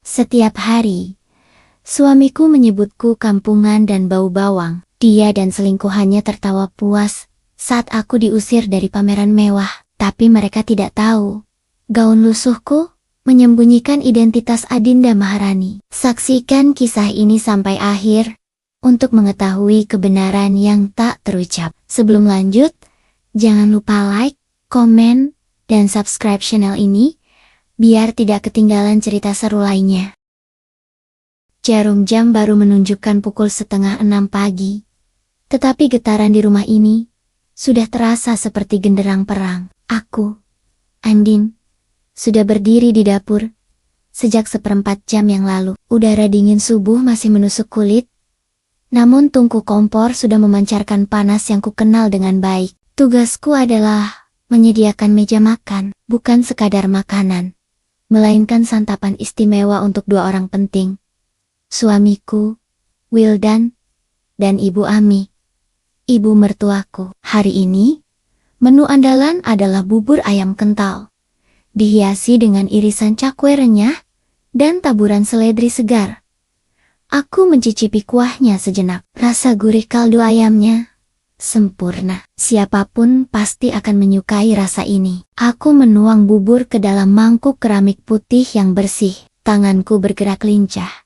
Setiap hari, suamiku menyebutku kampungan dan bau bawang. Dia dan selingkuhannya tertawa puas saat aku diusir dari pameran mewah. Tapi mereka tidak tahu, gaun lusuhku menyembunyikan identitas Adinda Maharani. Saksikan kisah ini sampai akhir untuk mengetahui kebenaran yang tak terucap. Sebelum lanjut, jangan lupa like, komen, dan subscribe channel ini biar tidak ketinggalan cerita seru lainnya. Jarum jam baru menunjukkan pukul 5:30 pagi. Tetapi getaran di rumah ini sudah terasa seperti genderang perang. Aku, Andin, sudah berdiri di dapur sejak 1/4 jam yang lalu. Udara dingin subuh masih menusuk kulit, namun tungku kompor sudah memancarkan panas yang kukenal dengan baik. Tugasku adalah menyediakan meja makan, bukan sekadar makanan, melainkan santapan istimewa untuk 2 orang penting. Suamiku, Wildan, dan Ibu Ami, ibu mertuaku. Hari ini, menu andalan adalah bubur ayam kental, dihiasi dengan irisan cakwe renyah dan taburan seledri segar. Aku mencicipi kuahnya sejenak. Rasa gurih kaldu ayamnya sempurna. Siapapun pasti akan menyukai rasa ini. Aku menuang bubur ke dalam mangkuk keramik putih yang bersih. Tanganku bergerak lincah.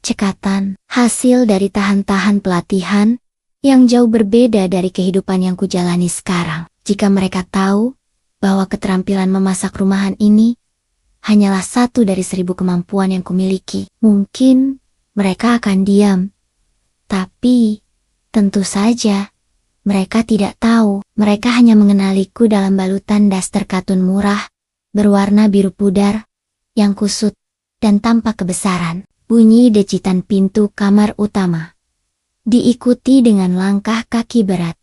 Cekatan, hasil dari tahan-tahan pelatihan yang jauh berbeda dari kehidupan yang kujalani sekarang. Jika mereka tahu bahwa keterampilan memasak rumahan ini hanyalah 1 dari 1000 kemampuan yang kumiliki, mungkin mereka akan diam. Tapi, tentu saja, mereka tidak tahu. Mereka hanya mengenaliku dalam balutan daster katun murah, berwarna biru pudar, yang kusut, dan tampak kebesaran. Bunyi decitan pintu kamar utama diikuti dengan langkah kaki berat,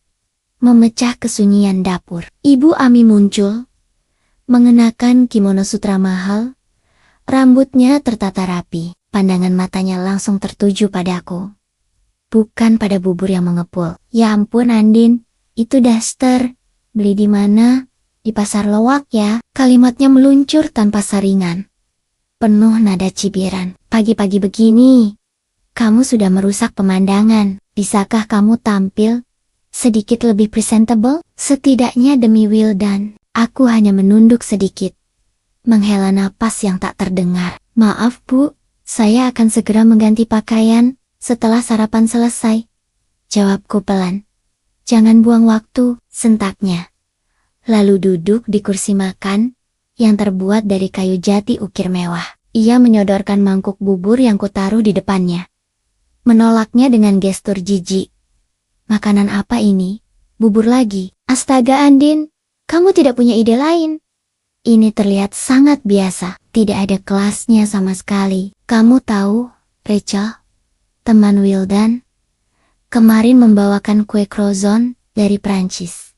memecah kesunyian dapur. Ibu Ami muncul, mengenakan kimono sutra mahal, rambutnya tertata rapi. Pandangan matanya langsung tertuju padaku, bukan pada bubur yang mengepul. Ya ampun Andin, itu daster, beli di mana? Di pasar Lowak ya. Kalimatnya meluncur tanpa saringan, penuh nada cibiran. Pagi-pagi begini, kamu sudah merusak pemandangan. Bisakah kamu tampil sedikit lebih presentable? Setidaknya demi Wildan. Aku hanya menunduk sedikit, menghela napas yang tak terdengar. Maaf Bu, saya akan segera mengganti pakaian setelah sarapan selesai. Jawabku pelan. Jangan buang waktu, sentaknya. Lalu duduk di kursi makan yang terbuat dari kayu jati ukir mewah. Ia menyodorkan mangkuk bubur yang kutaruh di depannya, menolaknya dengan gestur jijik. Makanan apa ini? Bubur lagi? Astaga Andin, kamu tidak punya ide lain? Ini terlihat sangat biasa, tidak ada kelasnya sama sekali. Kamu tahu, Rachel, teman Wildan, kemarin membawakan kue croissant dari Prancis.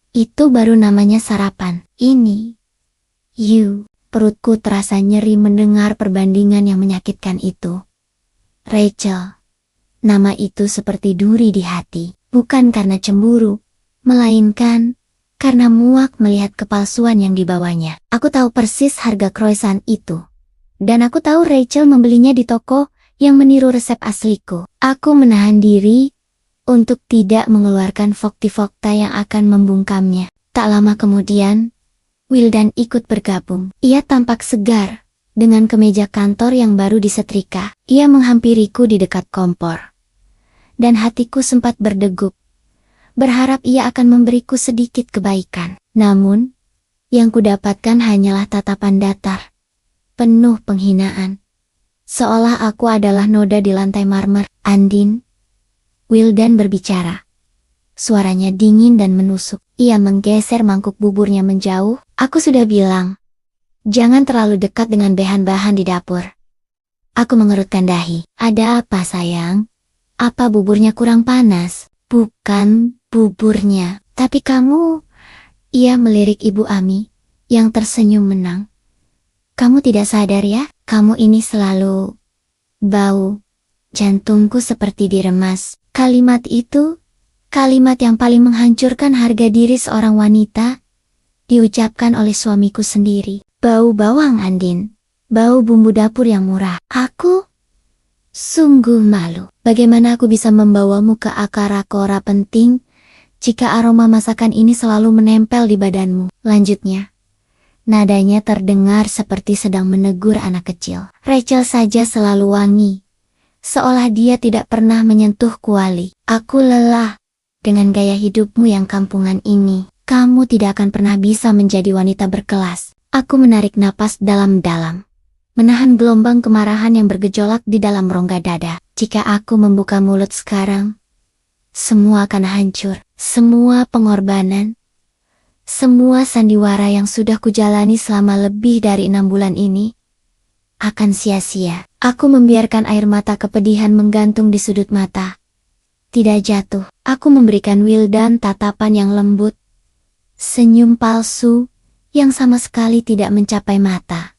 Itu baru namanya sarapan. Ini, perutku terasa nyeri mendengar perbandingan yang menyakitkan itu. Rachel, nama itu seperti duri di hati, bukan karena cemburu, melainkan karena muak melihat kepalsuan yang dibawanya. Aku tahu persis harga croissant itu, dan aku tahu Rachel membelinya di toko yang meniru resep asliku. Aku menahan diri untuk tidak mengeluarkan fakta-fakta yang akan membungkamnya. Tak lama kemudian, Wildan ikut bergabung. Ia tampak segar, dengan kemeja kantor yang baru disetrika. Ia menghampiriku di dekat kompor, dan hatiku sempat berdegup, berharap ia akan memberiku sedikit kebaikan. Namun, yang kudapatkan hanyalah tatapan datar, penuh penghinaan. Seolah aku adalah noda di lantai marmer. Andin, Wildan berbicara. Suaranya dingin dan menusuk. Ia menggeser mangkuk buburnya menjauh. Aku sudah bilang, jangan terlalu dekat dengan bahan-bahan di dapur. Aku mengerutkan dahi. Ada apa sayang? Apa buburnya kurang panas? Bukan buburnya, tapi kamu. Ia melirik Ibu Ami, yang tersenyum menang. Kamu tidak sadar ya? Kamu ini selalu bau. Jantungku seperti diremas. Kalimat itu, kalimat yang paling menghancurkan harga diri seorang wanita, diucapkan oleh suamiku sendiri. Bau bawang Andin, bau bumbu dapur yang murah. Aku sungguh malu. Bagaimana aku bisa membawamu ke akara-kora penting jika aroma masakan ini selalu menempel di badanmu? Lanjutnya, nadanya terdengar seperti sedang menegur anak kecil. Rachel saja selalu wangi, seolah dia tidak pernah menyentuh kuali. Aku lelah dengan gaya hidupmu yang kampungan ini. Kamu tidak akan pernah bisa menjadi wanita berkelas. Aku menarik napas dalam-dalam, menahan gelombang kemarahan yang bergejolak di dalam rongga dada. Jika aku membuka mulut sekarang, semua akan hancur. Semua pengorbanan, semua sandiwara yang sudah kujalani selama lebih dari 6 bulan ini akan sia-sia. Aku membiarkan air mata kepedihan menggantung di sudut mata. Tidak jatuh. Aku memberikan Wildan tatapan yang lembut, senyum palsu yang sama sekali tidak mencapai mata.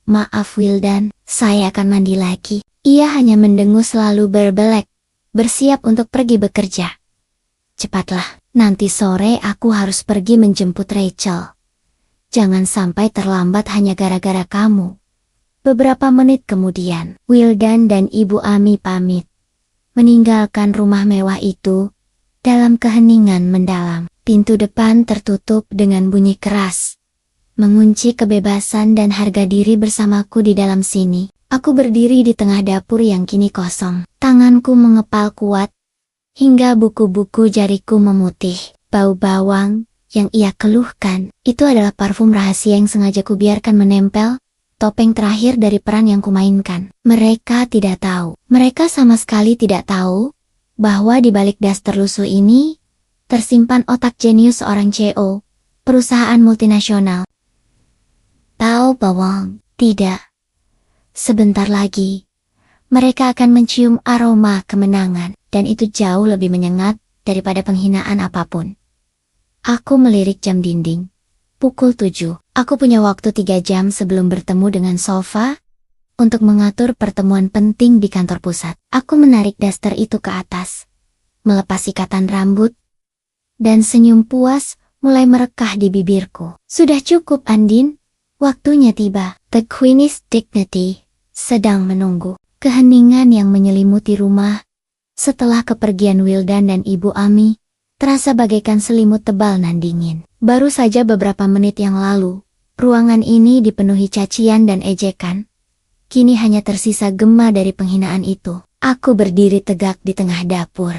Maaf Wildan, saya akan mandi lagi. Ia hanya mendengus lalu berbelek, bersiap untuk pergi bekerja. Cepatlah, nanti sore aku harus pergi menjemput Rachel. Jangan sampai terlambat hanya gara-gara kamu. Beberapa menit kemudian, Wildan dan Ibu Ami pamit, meninggalkan rumah mewah itu dalam keheningan mendalam. Pintu depan tertutup dengan bunyi keras, mengunci kebebasan dan harga diri bersamaku di dalam sini. Aku berdiri di tengah dapur yang kini kosong. Tanganku mengepal kuat, hingga buku-buku jariku memutih. Bau bawang yang ia keluhkan, itu adalah parfum rahasia yang sengaja kubiarkan menempel, topeng terakhir dari peran yang kumainkan. Mereka tidak tahu. Mereka sama sekali tidak tahu bahwa di balik daster lusuh ini tersimpan otak jenius seorang CEO, perusahaan multinasional. Tahu bawang? Tidak. Sebentar lagi, mereka akan mencium aroma kemenangan, dan itu jauh lebih menyengat daripada penghinaan apapun. Aku melirik jam dinding. Pukul 7. Aku punya waktu 3 jam sebelum bertemu dengan Sofa untuk mengatur pertemuan penting di kantor pusat. Aku menarik daster itu ke atas, melepas ikatan rambut, dan senyum puas mulai merekah di bibirku. Sudah cukup Andin, waktunya tiba. The Queen's Dignity sedang menunggu. Keheningan yang menyelimuti rumah setelah kepergian Wildan dan Ibu Ami terasa bagaikan selimut tebal nan dingin. Baru saja beberapa menit yang lalu, ruangan ini dipenuhi cacian dan ejekan. Kini hanya tersisa gema dari penghinaan itu. Aku berdiri tegak di tengah dapur.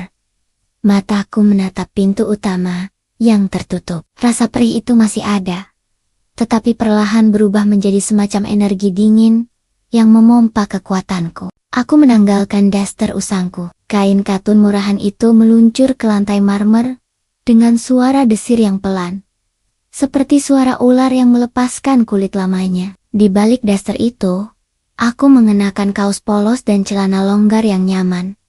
Mataku menatap pintu utama yang tertutup. Rasa perih itu masih ada, tetapi perlahan berubah menjadi semacam energi dingin yang memompa kekuatanku. Aku menanggalkan daster usangku. Kain katun murahan itu meluncur ke lantai marmer dengan suara desir yang pelan, seperti suara ular yang melepaskan kulit lamanya. Di balik daster itu, aku mengenakan kaos polos dan celana longgar yang nyaman,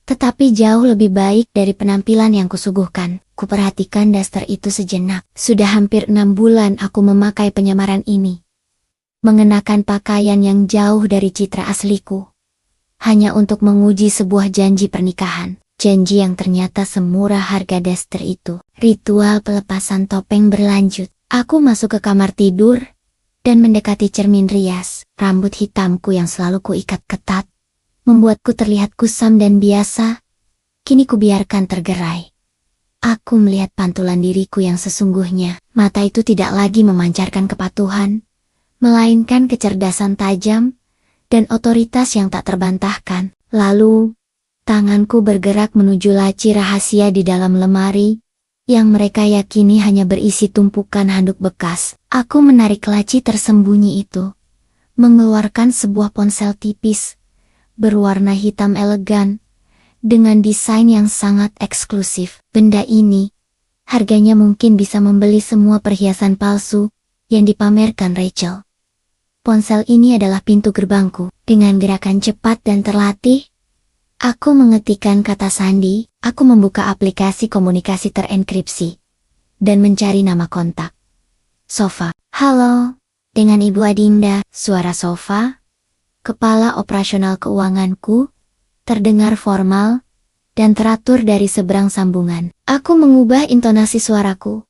tetapi jauh lebih baik dari penampilan yang kusuguhkan. Kuperhatikan daster itu sejenak. Sudah hampir 6 bulan aku memakai penyamaran ini, mengenakan pakaian yang jauh dari citra asliku, hanya untuk menguji sebuah janji pernikahan. Janji yang ternyata semurah harga daster itu. Ritual pelepasan topeng berlanjut. Aku masuk ke kamar tidur dan mendekati cermin rias. Rambut hitamku yang selalu kuikat ketat membuatku terlihat kusam dan biasa. Kini kubiarkan tergerai. Aku melihat pantulan diriku yang sesungguhnya. Mata itu tidak lagi memancarkan kepatuhan, melainkan kecerdasan tajam dan otoritas yang tak terbantahkan. Lalu, tanganku bergerak menuju laci rahasia di dalam lemari, yang mereka yakini hanya berisi tumpukan handuk bekas. Aku menarik laci tersembunyi itu, mengeluarkan sebuah ponsel tipis, berwarna hitam elegan, dengan desain yang sangat eksklusif. Benda ini, harganya mungkin bisa membeli semua perhiasan palsu yang dipamerkan Rachel. Ponsel ini adalah pintu gerbangku. Dengan gerakan cepat dan terlatih, aku mengetikkan kata sandi. Aku membuka aplikasi komunikasi terenkripsi dan mencari nama kontak. Sofa. Halo, dengan Ibu Adinda. Suara Sofa, kepala operasional keuanganku, terdengar formal dan teratur dari seberang sambungan. Aku mengubah intonasi suaraku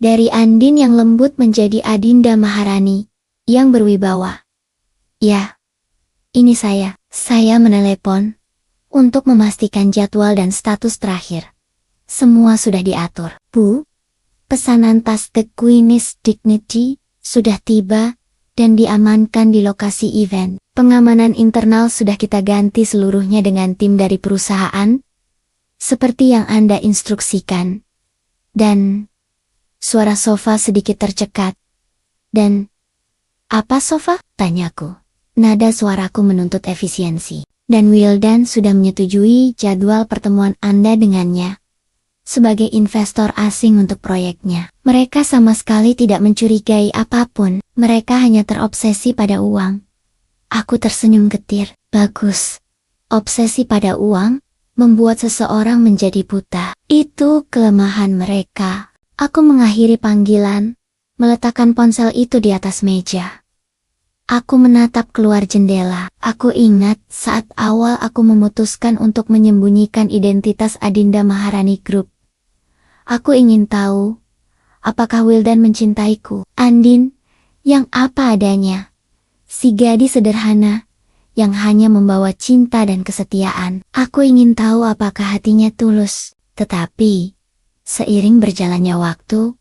dari Andin yang lembut menjadi Adinda Maharani yang berwibawa. Ya, ini saya. Saya menelepon untuk memastikan jadwal dan status terakhir. Semua sudah diatur. Bu, pesanan tas The Queen's Dignity sudah tiba dan diamankan di lokasi event. Pengamanan internal sudah kita ganti seluruhnya dengan tim dari perusahaan, seperti yang Anda instruksikan. Dan suara sofa sedikit tercekat. Dan, apa sofa? Tanyaku. Nada suaraku menuntut efisiensi. Dan Wildan sudah menyetujui jadwal pertemuan Anda dengannya sebagai investor asing untuk proyeknya. Mereka sama sekali tidak mencurigai apapun. Mereka hanya terobsesi pada uang. Aku tersenyum getir. Bagus. Obsesi pada uang membuat seseorang menjadi buta. Itu kelemahan mereka. Aku mengakhiri panggilan, meletakkan ponsel itu di atas meja. Aku menatap keluar jendela. Aku ingat saat awal aku memutuskan untuk menyembunyikan identitas Adinda Maharani Group. Aku ingin tahu, apakah Wildan mencintaiku? Andin, yang apa adanya. Si gadis sederhana, yang hanya membawa cinta dan kesetiaan. Aku ingin tahu apakah hatinya tulus. Tetapi, seiring berjalannya waktu,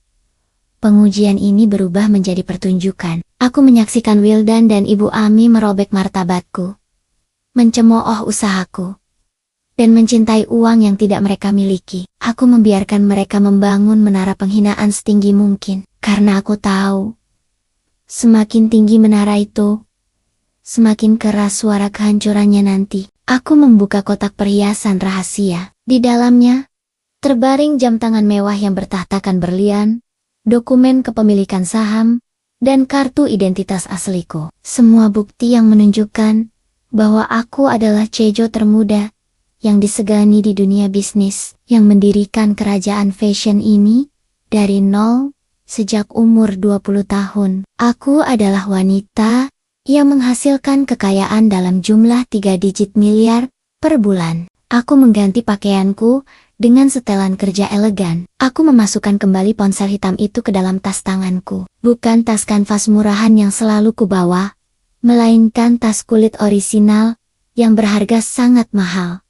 pengujian ini berubah menjadi pertunjukan. Aku menyaksikan Wildan dan Ibu Ami merobek martabatku, mencemooh usahaku, dan mencintai uang yang tidak mereka miliki. Aku membiarkan mereka membangun menara penghinaan setinggi mungkin, karena aku tahu, semakin tinggi menara itu, semakin keras suara kehancurannya nanti. Aku membuka kotak perhiasan rahasia. Di dalamnya, terbaring jam tangan mewah yang bertahtakan berlian, dokumen kepemilikan saham, dan kartu identitas asliku. Semua bukti yang menunjukkan bahwa aku adalah Cejo termuda yang disegani di dunia bisnis, yang mendirikan kerajaan fashion ini dari nol sejak umur 20 tahun. Aku adalah wanita yang menghasilkan kekayaan dalam jumlah 3 digit miliar per bulan. Aku mengganti pakaianku dengan setelan kerja elegan. Aku memasukkan kembali ponsel hitam itu ke dalam tas tanganku. Bukan tas kanvas murahan yang selalu kubawa, melainkan tas kulit orisinal yang berharga sangat mahal.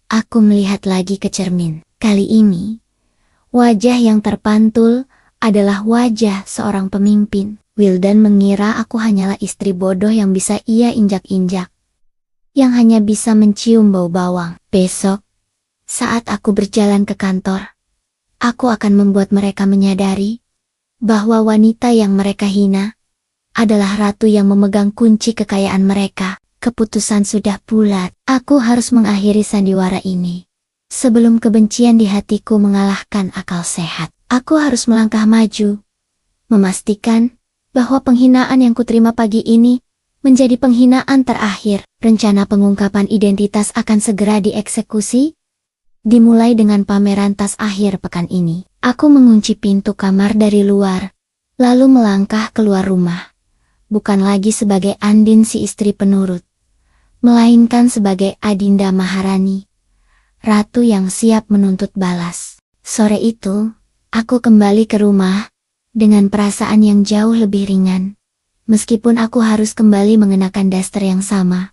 Aku melihat lagi ke cermin. Kali ini, wajah yang terpantul adalah wajah seorang pemimpin. Wildan mengira aku hanyalah istri bodoh yang bisa ia injak-injak, yang hanya bisa mencium bau bawang. Besok, saat aku berjalan ke kantor, aku akan membuat mereka menyadari bahwa wanita yang mereka hina adalah ratu yang memegang kunci kekayaan mereka. Keputusan sudah bulat. Aku harus mengakhiri sandiwara ini sebelum kebencian di hatiku mengalahkan akal sehat. Aku harus melangkah maju, memastikan bahwa penghinaan yang kuterima pagi ini menjadi penghinaan terakhir. Rencana pengungkapan identitas akan segera dieksekusi, dimulai dengan pameran tas akhir pekan ini. Aku mengunci pintu kamar dari luar, lalu melangkah keluar rumah. Bukan lagi sebagai Andin si istri penurut, melainkan sebagai Adinda Maharani, ratu yang siap menuntut balas. Sore itu, aku kembali ke rumah dengan perasaan yang jauh lebih ringan. Meskipun aku harus kembali mengenakan daster yang sama,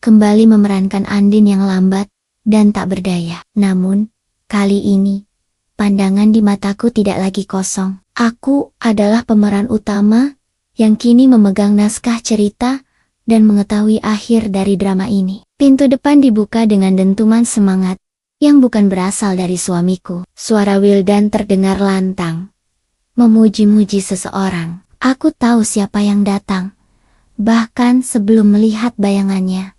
kembali memerankan Andin yang lambat dan tak berdaya. Namun, kali ini, pandangan di mataku tidak lagi kosong. Aku adalah pemeran utama yang kini memegang naskah cerita dan mengetahui akhir dari drama ini. Pintu depan dibuka dengan dentuman semangat yang bukan berasal dari suamiku. Suara Wildan terdengar lantang, memuji-muji seseorang. Aku tahu siapa yang datang, bahkan sebelum melihat bayangannya.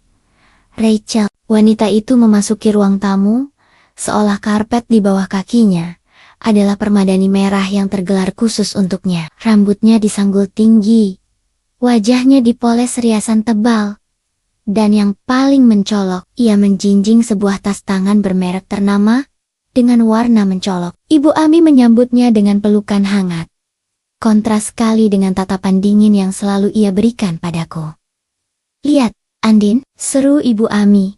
Rachel. Wanita itu memasuki ruang tamu, seolah karpet di bawah kakinya adalah permadani merah yang tergelar khusus untuknya. Rambutnya disanggul tinggi, wajahnya dipoles riasan tebal, dan yang paling mencolok, ia menjinjing sebuah tas tangan bermerek ternama dengan warna mencolok. Ibu Ami menyambutnya dengan pelukan hangat, kontras sekali dengan tatapan dingin yang selalu ia berikan padaku. "Lihat, Andin," seru Ibu Ami.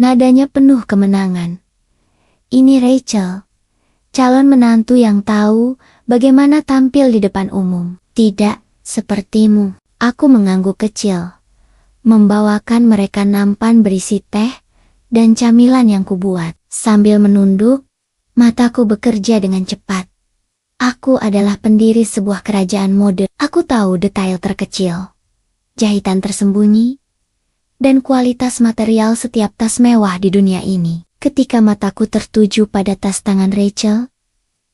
Nadanya penuh kemenangan. "Ini Rachel, calon menantu yang tahu bagaimana tampil di depan umum. Tidak sepertimu." Aku mengangguk kecil, membawakan mereka nampan berisi teh dan camilan yang kubuat. Sambil menunduk, mataku bekerja dengan cepat. Aku adalah pendiri sebuah kerajaan mode. Aku tahu detail terkecil, jahitan tersembunyi, dan kualitas material setiap tas mewah di dunia ini. Ketika mataku tertuju pada tas tangan Rachel,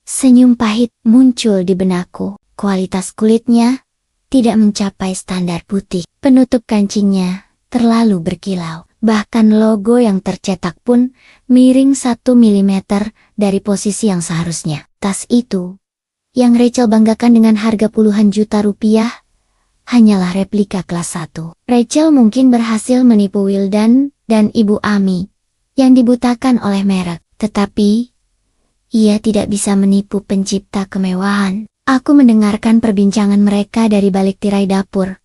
senyum pahit muncul di benakku. Kualitas kulitnya tidak mencapai standar putih. Penutup kancingnya terlalu berkilau. Bahkan logo yang tercetak pun miring 1 milimeter dari posisi yang seharusnya. Tas itu, yang Rachel banggakan dengan harga puluhan juta rupiah, hanyalah replika kelas 1. Rachel mungkin berhasil menipu Wildan dan Ibu Ami yang dibutakan oleh merek, tetapi ia tidak bisa menipu pencipta kemewahan. Aku mendengarkan perbincangan mereka dari balik tirai dapur.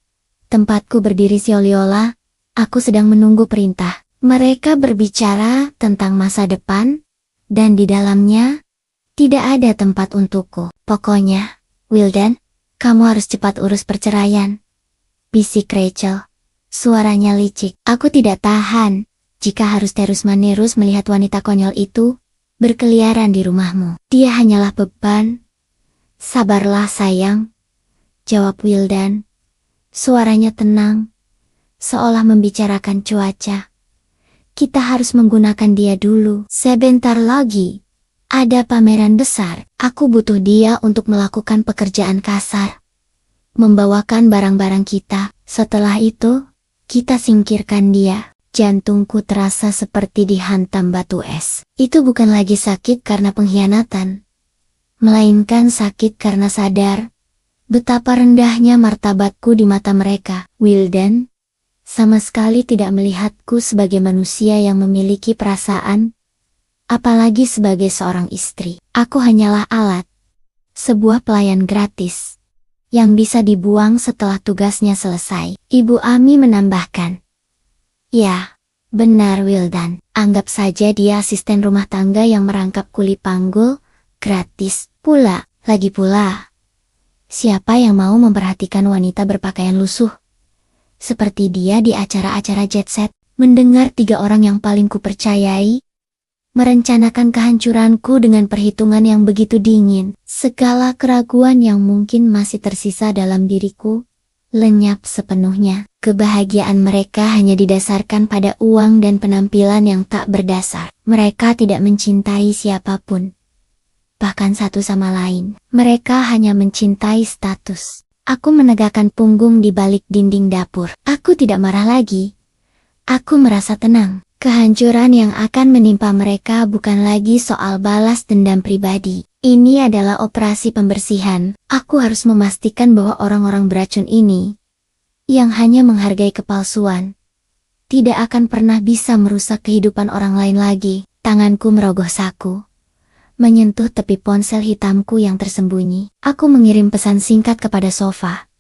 Tempatku berdiri seolah-olah aku sedang menunggu perintah. Mereka berbicara tentang masa depan, dan di dalamnya tidak ada tempat untukku. Pokoknya, Wildan, kamu harus cepat urus perceraian, bisik Rachel. Suaranya licik. Aku tidak tahan jika harus terus-menerus melihat wanita konyol itu berkeliaran di rumahmu. Dia hanyalah beban. Sabarlah sayang, jawab Wildan. Suaranya tenang, seolah membicarakan cuaca. Kita harus menggunakan dia dulu. Sebentar lagi ada pameran besar. Aku butuh dia untuk melakukan pekerjaan kasar, membawakan barang-barang kita. Setelah itu, kita singkirkan dia. Jantungku terasa seperti dihantam batu es. Itu bukan lagi sakit karena pengkhianatan, melainkan sakit karena sadar betapa rendahnya martabatku di mata mereka. Wildan sama sekali tidak melihatku sebagai manusia yang memiliki perasaan, apalagi sebagai seorang istri. Aku hanyalah alat, sebuah pelayan gratis, yang bisa dibuang setelah tugasnya selesai. Ibu Ami menambahkan, ya, benar Wildan. Anggap saja dia asisten rumah tangga yang merangkap kuli panggul, gratis pula. Lagi pula, siapa yang mau memperhatikan wanita berpakaian lusuh seperti dia di acara-acara jet set? Mendengar 3 orang yang paling kupercayai merencanakan kehancuranku dengan perhitungan yang begitu dingin, segala keraguan yang mungkin masih tersisa dalam diriku lenyap sepenuhnya. Kebahagiaan mereka hanya didasarkan pada uang dan penampilan yang tak berdasar. Mereka tidak mencintai siapapun, bahkan satu sama lain. Mereka hanya mencintai status. Aku menegakkan punggung di balik dinding dapur. Aku tidak marah lagi. Aku merasa tenang. Kehancuran yang akan menimpa mereka bukan lagi soal balas dendam pribadi. Ini adalah operasi pembersihan. Aku harus memastikan bahwa orang-orang beracun ini, yang hanya menghargai kepalsuan, tidak akan pernah bisa merusak kehidupan orang lain lagi. Tanganku merogoh saku, menyentuh tepi ponsel hitamku yang tersembunyi. Aku mengirim pesan singkat kepada Sofa.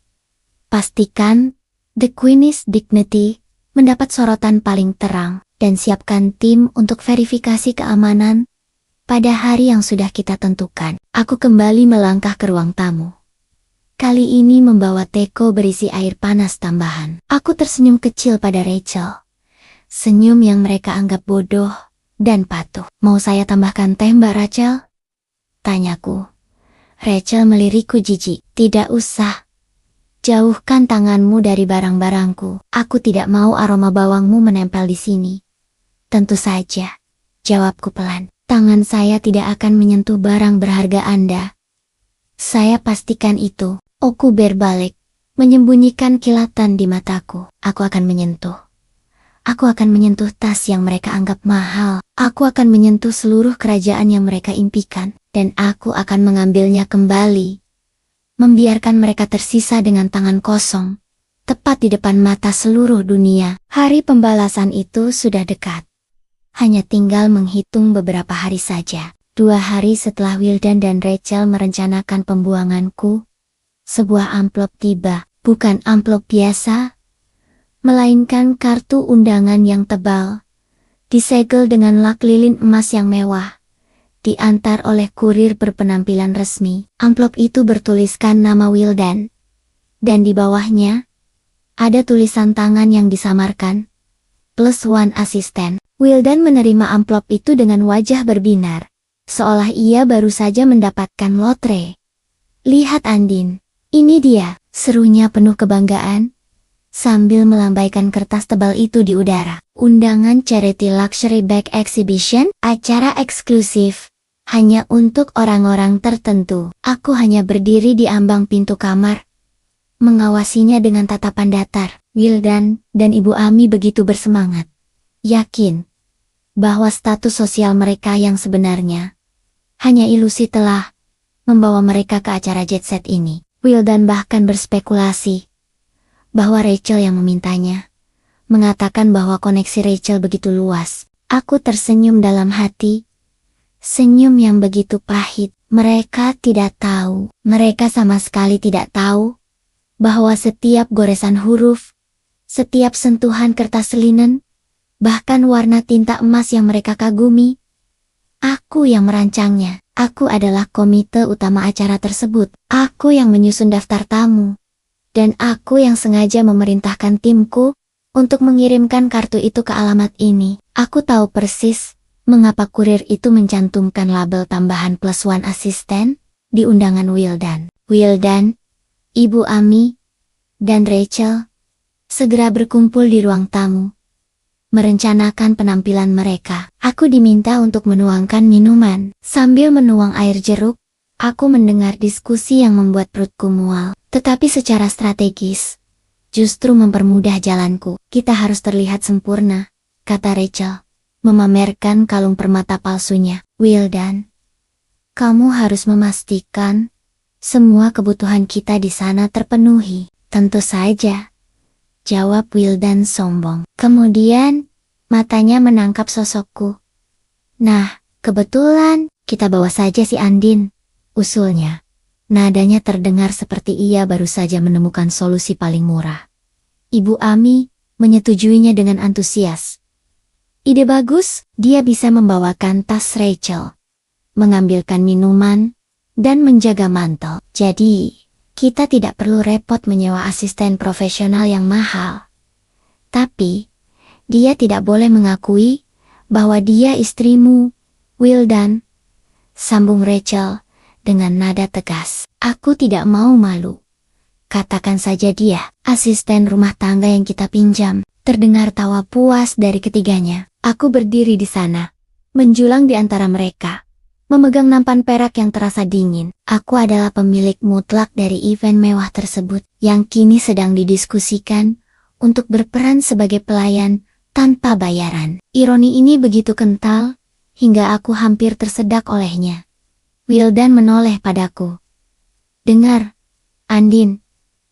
Pastikan The Queen's Dignity mendapat sorotan paling terang, dan siapkan tim untuk verifikasi keamanan pada hari yang sudah kita tentukan. Aku kembali melangkah ke ruang tamu. Kali ini membawa teko berisi air panas tambahan. Aku tersenyum kecil pada Rachel. Senyum yang mereka anggap bodoh dan patuh. Mau saya tambahkan teh, Mbak Rachel? Tanyaku. Rachel melirikku jijik. Tidak usah. Jauhkan tanganmu dari barang-barangku. Aku tidak mau aroma bawangmu menempel di sini. Tentu saja, jawabku pelan. Tangan saya tidak akan menyentuh barang berharga Anda. Saya pastikan itu. Oku berbalik, menyembunyikan kilatan di mataku. Aku akan menyentuh. Aku akan menyentuh tas yang mereka anggap mahal. Aku akan menyentuh seluruh kerajaan yang mereka impikan. Dan aku akan mengambilnya kembali. Membiarkan mereka tersisa dengan tangan kosong, tepat di depan mata seluruh dunia. Hari pembalasan itu sudah dekat. Hanya tinggal menghitung beberapa hari saja. 2 hari setelah Wildan dan Rachel merencanakan pembuanganku, sebuah amplop tiba. Bukan amplop biasa, melainkan kartu undangan yang tebal, disegel dengan lak lilin emas yang mewah, diantar oleh kurir berpenampilan resmi. Amplop itu bertuliskan nama Wildan, dan di bawahnya Ada tulisan tangan yang disamarkan. +1 asisten. Wildan menerima amplop itu dengan wajah berbinar. Seolah ia baru saja mendapatkan lotre. Lihat Andin. Ini dia, serunya penuh kebanggaan. Sambil melambaikan kertas tebal itu di udara. Undangan Charity Luxury Bag Exhibition, acara eksklusif. Hanya untuk orang-orang tertentu. Aku hanya berdiri di ambang pintu kamar. Mengawasinya dengan tatapan datar. Wildan dan Ibu Ami begitu bersemangat. Yakin bahwa status sosial mereka yang sebenarnya hanya ilusi telah membawa mereka ke acara jet set ini. Wildan bahkan berspekulasi bahwa Rachel yang memintanya, mengatakan bahwa koneksi Rachel begitu luas. Aku tersenyum dalam hati, senyum yang begitu pahit. Mereka tidak tahu, mereka sama sekali tidak tahu bahwa setiap goresan huruf, setiap sentuhan kertas linen, bahkan warna tinta emas yang mereka kagumi, aku yang merancangnya. Aku adalah komite utama acara tersebut. Aku yang menyusun daftar tamu. Dan aku yang sengaja memerintahkan timku untuk mengirimkan kartu itu ke alamat ini. Aku tahu persis mengapa kurir itu mencantumkan label tambahan +1 asisten di undangan Wildan. Wildan, Ibu Ami, dan Rachel segera berkumpul di ruang tamu, merencanakan penampilan mereka. Aku diminta untuk menuangkan minuman. Sambil menuang air jeruk, aku mendengar diskusi yang membuat perutku mual. Tetapi secara strategis, justru mempermudah jalanku. Kita harus terlihat sempurna, kata Rachel, memamerkan kalung permata palsunya. Wildan, kamu harus memastikan semua kebutuhan kita di sana terpenuhi. Tentu saja, jawab Wildan sombong. Kemudian, matanya menangkap sosokku. Nah, kebetulan, kita bawa saja si Andin, usulnya. Nadanya terdengar seperti ia baru saja menemukan solusi paling murah. Ibu Ami menyetujuinya dengan antusias. Ide bagus, dia bisa membawakan tas Rachel, mengambilkan minuman, dan menjaga mantel. Jadi, kita tidak perlu repot menyewa asisten profesional yang mahal. Tapi, dia tidak boleh mengakui bahwa dia istrimu, Wildan, sambung Rachel dengan nada tegas. Aku tidak mau malu. Katakan saja dia, asisten rumah tangga yang kita pinjam. Terdengar tawa puas dari ketiganya. Aku berdiri di sana, menjulang di antara mereka, memegang nampan perak yang terasa dingin. Aku adalah pemilik mutlak dari event mewah tersebut, yang kini sedang didiskusikan untuk berperan sebagai pelayan tanpa bayaran. Ironi ini begitu kental, hingga aku hampir tersedak olehnya. Wildan menoleh padaku. Dengar, Andin,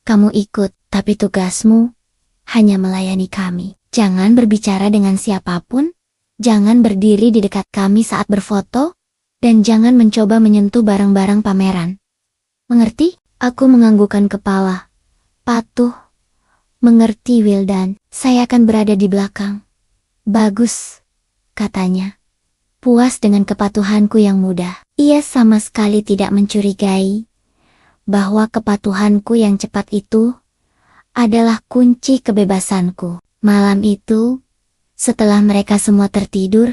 kamu ikut, tapi tugasmu hanya melayani kami. Jangan berbicara dengan siapapun, jangan berdiri di dekat kami saat berfoto, dan jangan mencoba menyentuh barang-barang pameran. Mengerti? Aku menganggukkan kepala. Patuh. Mengerti Wildan, saya akan berada di belakang. Bagus, katanya. Puas dengan kepatuhanku yang mudah. Ia sama sekali tidak mencurigai bahwa kepatuhanku yang cepat itu adalah kunci kebebasanku. Malam itu, setelah mereka semua tertidur,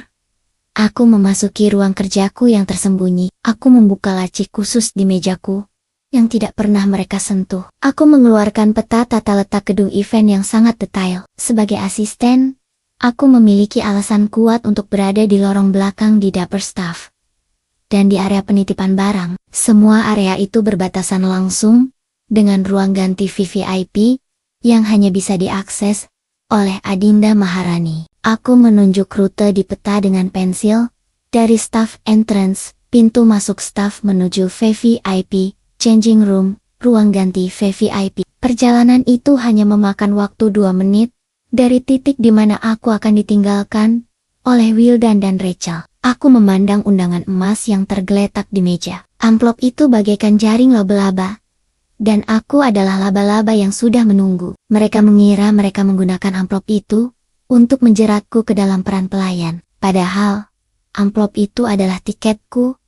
aku memasuki ruang kerjaku yang tersembunyi. Aku membuka laci khusus di mejaku, yang tidak pernah mereka sentuh. Aku mengeluarkan peta tata letak gedung event yang sangat detail. Sebagai asisten, aku memiliki alasan kuat untuk berada di lorong belakang di dapur staff. Dan di area penitipan barang, semua area itu berbatasan langsung dengan ruang ganti VVIP yang hanya bisa diakses oleh Adinda Maharani. Aku menunjuk rute di peta dengan pensil, dari staff entrance, pintu masuk staff menuju VVIP, changing room, ruang ganti VVIP. Perjalanan itu hanya memakan waktu 2 menit, dari titik di mana aku akan ditinggalkan oleh Wildan dan Rachel. Aku memandang undangan emas yang tergeletak di meja. Amplop itu bagaikan jaring laba-laba. Dan aku adalah laba-laba yang sudah menunggu. Mereka mengira mereka menggunakan amplop itu untuk menjeratku ke dalam peran pelayan. Padahal, amplop itu adalah tiketku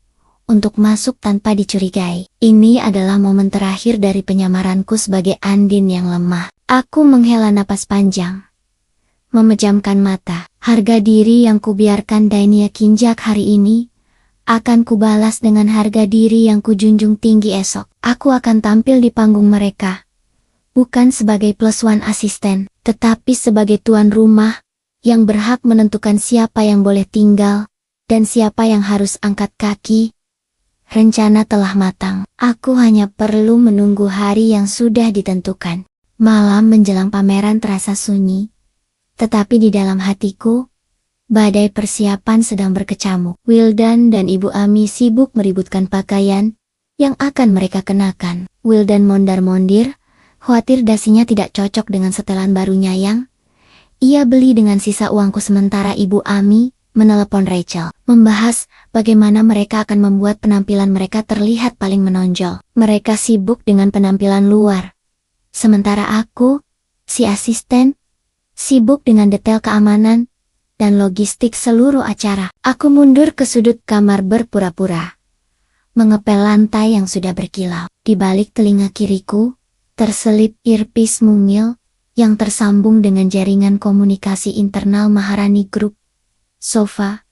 untuk masuk tanpa dicurigai. Ini adalah momen terakhir dari penyamaranku sebagai Andin yang lemah. Aku menghela napas panjang, memejamkan mata. Harga diri yang kubiarkan Dania kinjak hari ini, akan kubalas dengan harga diri yang kujunjung tinggi esok. Aku akan tampil di panggung mereka, bukan sebagai plus one asisten, tetapi sebagai tuan rumah, yang berhak menentukan siapa yang boleh tinggal, dan siapa yang harus angkat kaki. Rencana telah matang. Aku hanya perlu menunggu hari yang sudah ditentukan. Malam menjelang pameran terasa sunyi, tetapi di dalam hatiku, badai persiapan sedang berkecamuk. Wildan dan Ibu Ami sibuk meributkan pakaian yang akan mereka kenakan. Wildan mondar-mondir, khawatir dasinya tidak cocok dengan setelan barunya yang ia beli dengan sisa uangku. Sementara Ibu Ami menelepon Rachel, membahas bagaimana mereka akan membuat penampilan mereka terlihat paling menonjol. Mereka sibuk dengan penampilan luar, sementara aku, si asisten, sibuk dengan detail keamanan dan logistik seluruh acara. Aku mundur ke sudut kamar berpura-pura, mengepel lantai yang sudah berkilau. Di balik telinga kiriku, terselip earpiece mungil yang tersambung dengan jaringan komunikasi internal Maharani Group. Sofa,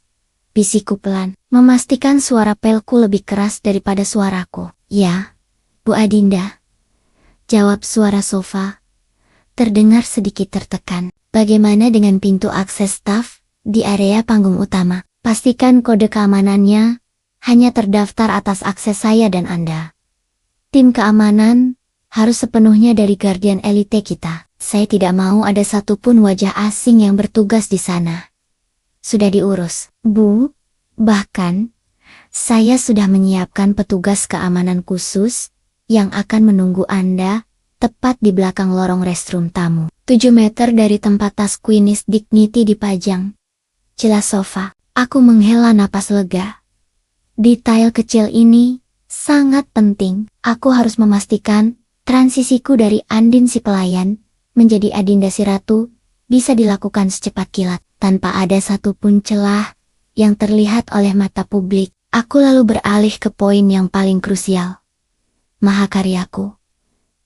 bisiku pelan, memastikan suara pelku lebih keras daripada suaraku. Ya, Bu Adinda, jawab suara Sofa, terdengar sedikit tertekan. Bagaimana dengan pintu akses staf di area panggung utama? Pastikan kode keamanannya hanya terdaftar atas akses saya dan Anda. Tim keamanan harus sepenuhnya dari Guardian Elite kita. Saya tidak mau ada satupun wajah asing yang bertugas di sana. Sudah diurus, Bu. Bahkan, saya sudah menyiapkan petugas keamanan khusus yang akan menunggu Anda tepat di belakang lorong restroom tamu. 7 meter dari tempat tas Queen's Dignity dipajang. Jelas Sofa. Aku menghela napas lega. Detail kecil ini sangat penting. Aku harus memastikan transisiku dari Andin si pelayan menjadi Adinda si ratu bisa dilakukan secepat kilat, tanpa ada satupun celah yang terlihat oleh mata publik. Aku lalu beralih ke poin yang paling krusial. Mahakaryaku,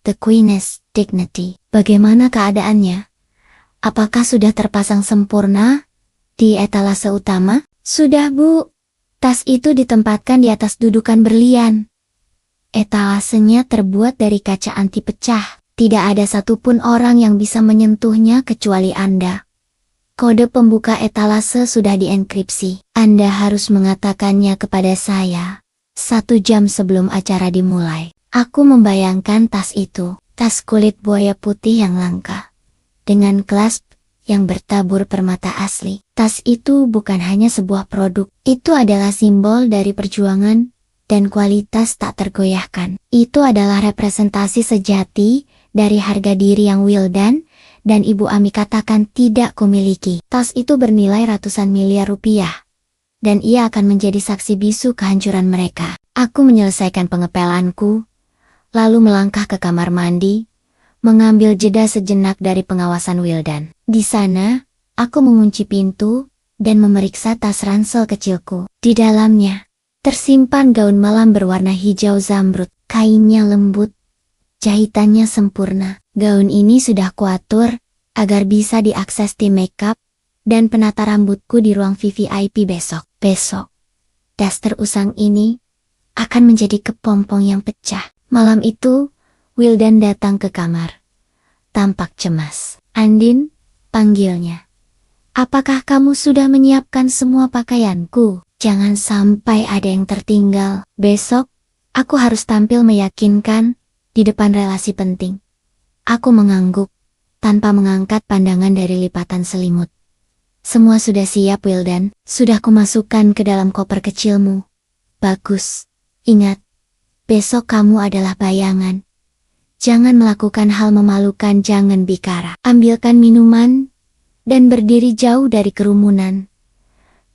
The Queen's Dignity. Bagaimana keadaannya? Apakah sudah terpasang sempurna di etalase utama? Sudah, Bu. Tas itu ditempatkan di atas dudukan berlian. Etalasenya terbuat dari kaca anti pecah. Tidak ada satupun orang yang bisa menyentuhnya kecuali Anda. Kode pembuka etalase sudah dienkripsi. Anda harus mengatakannya kepada saya 1 jam sebelum acara dimulai. Aku membayangkan tas itu, tas kulit buaya putih yang langka, dengan clasp yang bertabur permata asli. Tas itu bukan hanya sebuah produk, itu adalah simbol dari perjuangan dan kualitas tak tergoyahkan. Itu adalah representasi sejati dari harga diri yang Wildan dan Ibu Ami katakan tidak kumiliki. Tas itu bernilai ratusan miliar rupiah, dan ia akan menjadi saksi bisu kehancuran mereka. Aku menyelesaikan pengepelanku, lalu melangkah ke kamar mandi, mengambil jeda sejenak dari pengawasan Wildan. Di sana, aku mengunci pintu dan memeriksa tas ransel kecilku. Di dalamnya tersimpan gaun malam berwarna hijau zamrud. Kainnya lembut, jahitannya sempurna. Gaun ini sudah kuatur agar bisa diakses tim makeup dan penata rambutku di ruang VVIP besok. Daster usang ini akan menjadi kepompong yang pecah. Malam itu, Wildan datang ke kamar. Tampak cemas. Andin, panggilnya. Apakah kamu sudah menyiapkan semua pakaianku? Jangan sampai ada yang tertinggal. Besok, aku harus tampil meyakinkan di depan relasi penting. Aku mengangguk, tanpa mengangkat pandangan dari lipatan selimut. Semua sudah siap, Wildan. Sudah kumasukkan ke dalam koper kecilmu. Bagus. Ingat, besok kamu adalah bayangan. Jangan melakukan hal memalukan, jangan bicara. Ambilkan minuman, dan berdiri jauh dari kerumunan.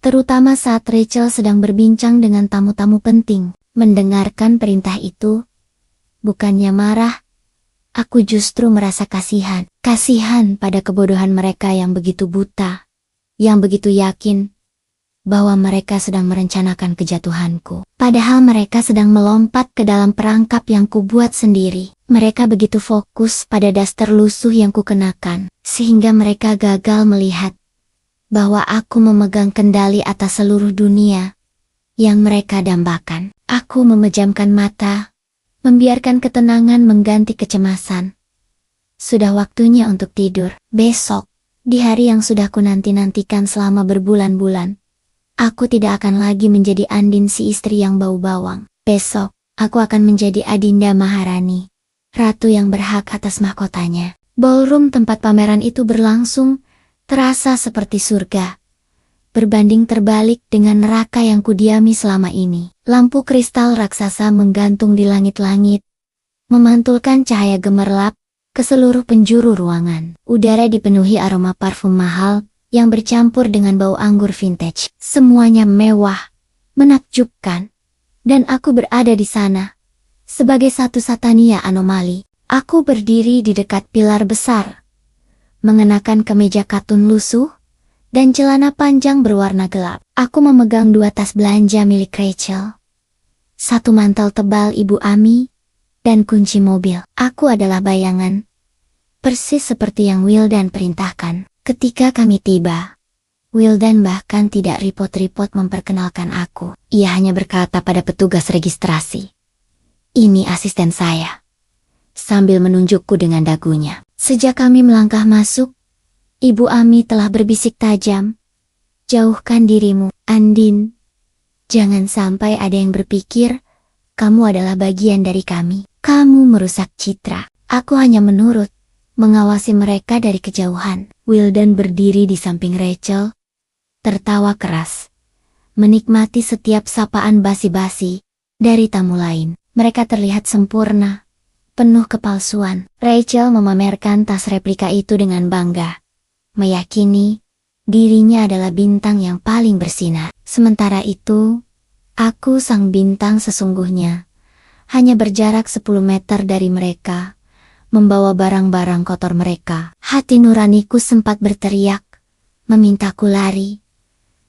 Terutama saat Rachel sedang berbincang dengan tamu-tamu penting. Mendengarkan perintah itu, bukannya marah, aku justru merasa kasihan. Kasihan pada kebodohan mereka yang begitu buta, yang begitu yakin bahwa mereka sedang merencanakan kejatuhanku. Padahal mereka sedang melompat ke dalam perangkap yang kubuat sendiri. Mereka begitu fokus pada daster lusuh yang kukenakan, sehingga mereka gagal melihat bahwa aku memegang kendali atas seluruh dunia yang mereka dambakan. Aku memejamkan mata, membiarkan ketenangan mengganti kecemasan. Sudah waktunya untuk tidur. Besok, di hari yang sudah ku nanti-nantikan selama berbulan-bulan, aku tidak akan lagi menjadi Andin si istri yang bau bawang. Besok, aku akan menjadi Adinda Maharani, ratu yang berhak atas mahkotanya. Ballroom tempat pameran itu berlangsung, terasa seperti surga, berbanding terbalik dengan neraka yang kudiami selama ini. Lampu kristal raksasa menggantung di langit-langit, memantulkan cahaya gemerlap ke seluruh penjuru ruangan. Udara dipenuhi aroma parfum mahal yang bercampur dengan bau anggur vintage. Semuanya mewah, menakjubkan, dan aku berada di sana sebagai satu satania anomali. Aku berdiri di dekat pilar besar, mengenakan kemeja katun lusuh dan celana panjang berwarna gelap. Aku memegang 2 tas belanja milik Rachel, 1 mantel tebal Ibu Ami, dan kunci mobil. Aku adalah bayangan, persis seperti yang Wildan perintahkan. Ketika kami tiba, Wildan bahkan tidak ripot-ripot memperkenalkan aku. Ia hanya berkata pada petugas registrasi, "Ini asisten saya," sambil menunjukku dengan dagunya. Sejak kami melangkah masuk, Ibu Ami telah berbisik tajam, "Jauhkan dirimu, Andin. Jangan sampai ada yang berpikir kamu adalah bagian dari kami. Kamu merusak citra." Aku hanya menurut, mengawasi mereka dari kejauhan. Wildan berdiri di samping Rachel, tertawa keras, menikmati setiap sapaan basi-basi dari tamu lain. Mereka terlihat sempurna, penuh kepalsuan. Rachel memamerkan tas replika itu dengan bangga, meyakini dirinya adalah bintang yang paling bersinar. Sementara itu, aku sang bintang sesungguhnya, hanya berjarak 10 meter dari mereka, membawa barang-barang kotor mereka. Hati nuraniku sempat berteriak, memintaku lari.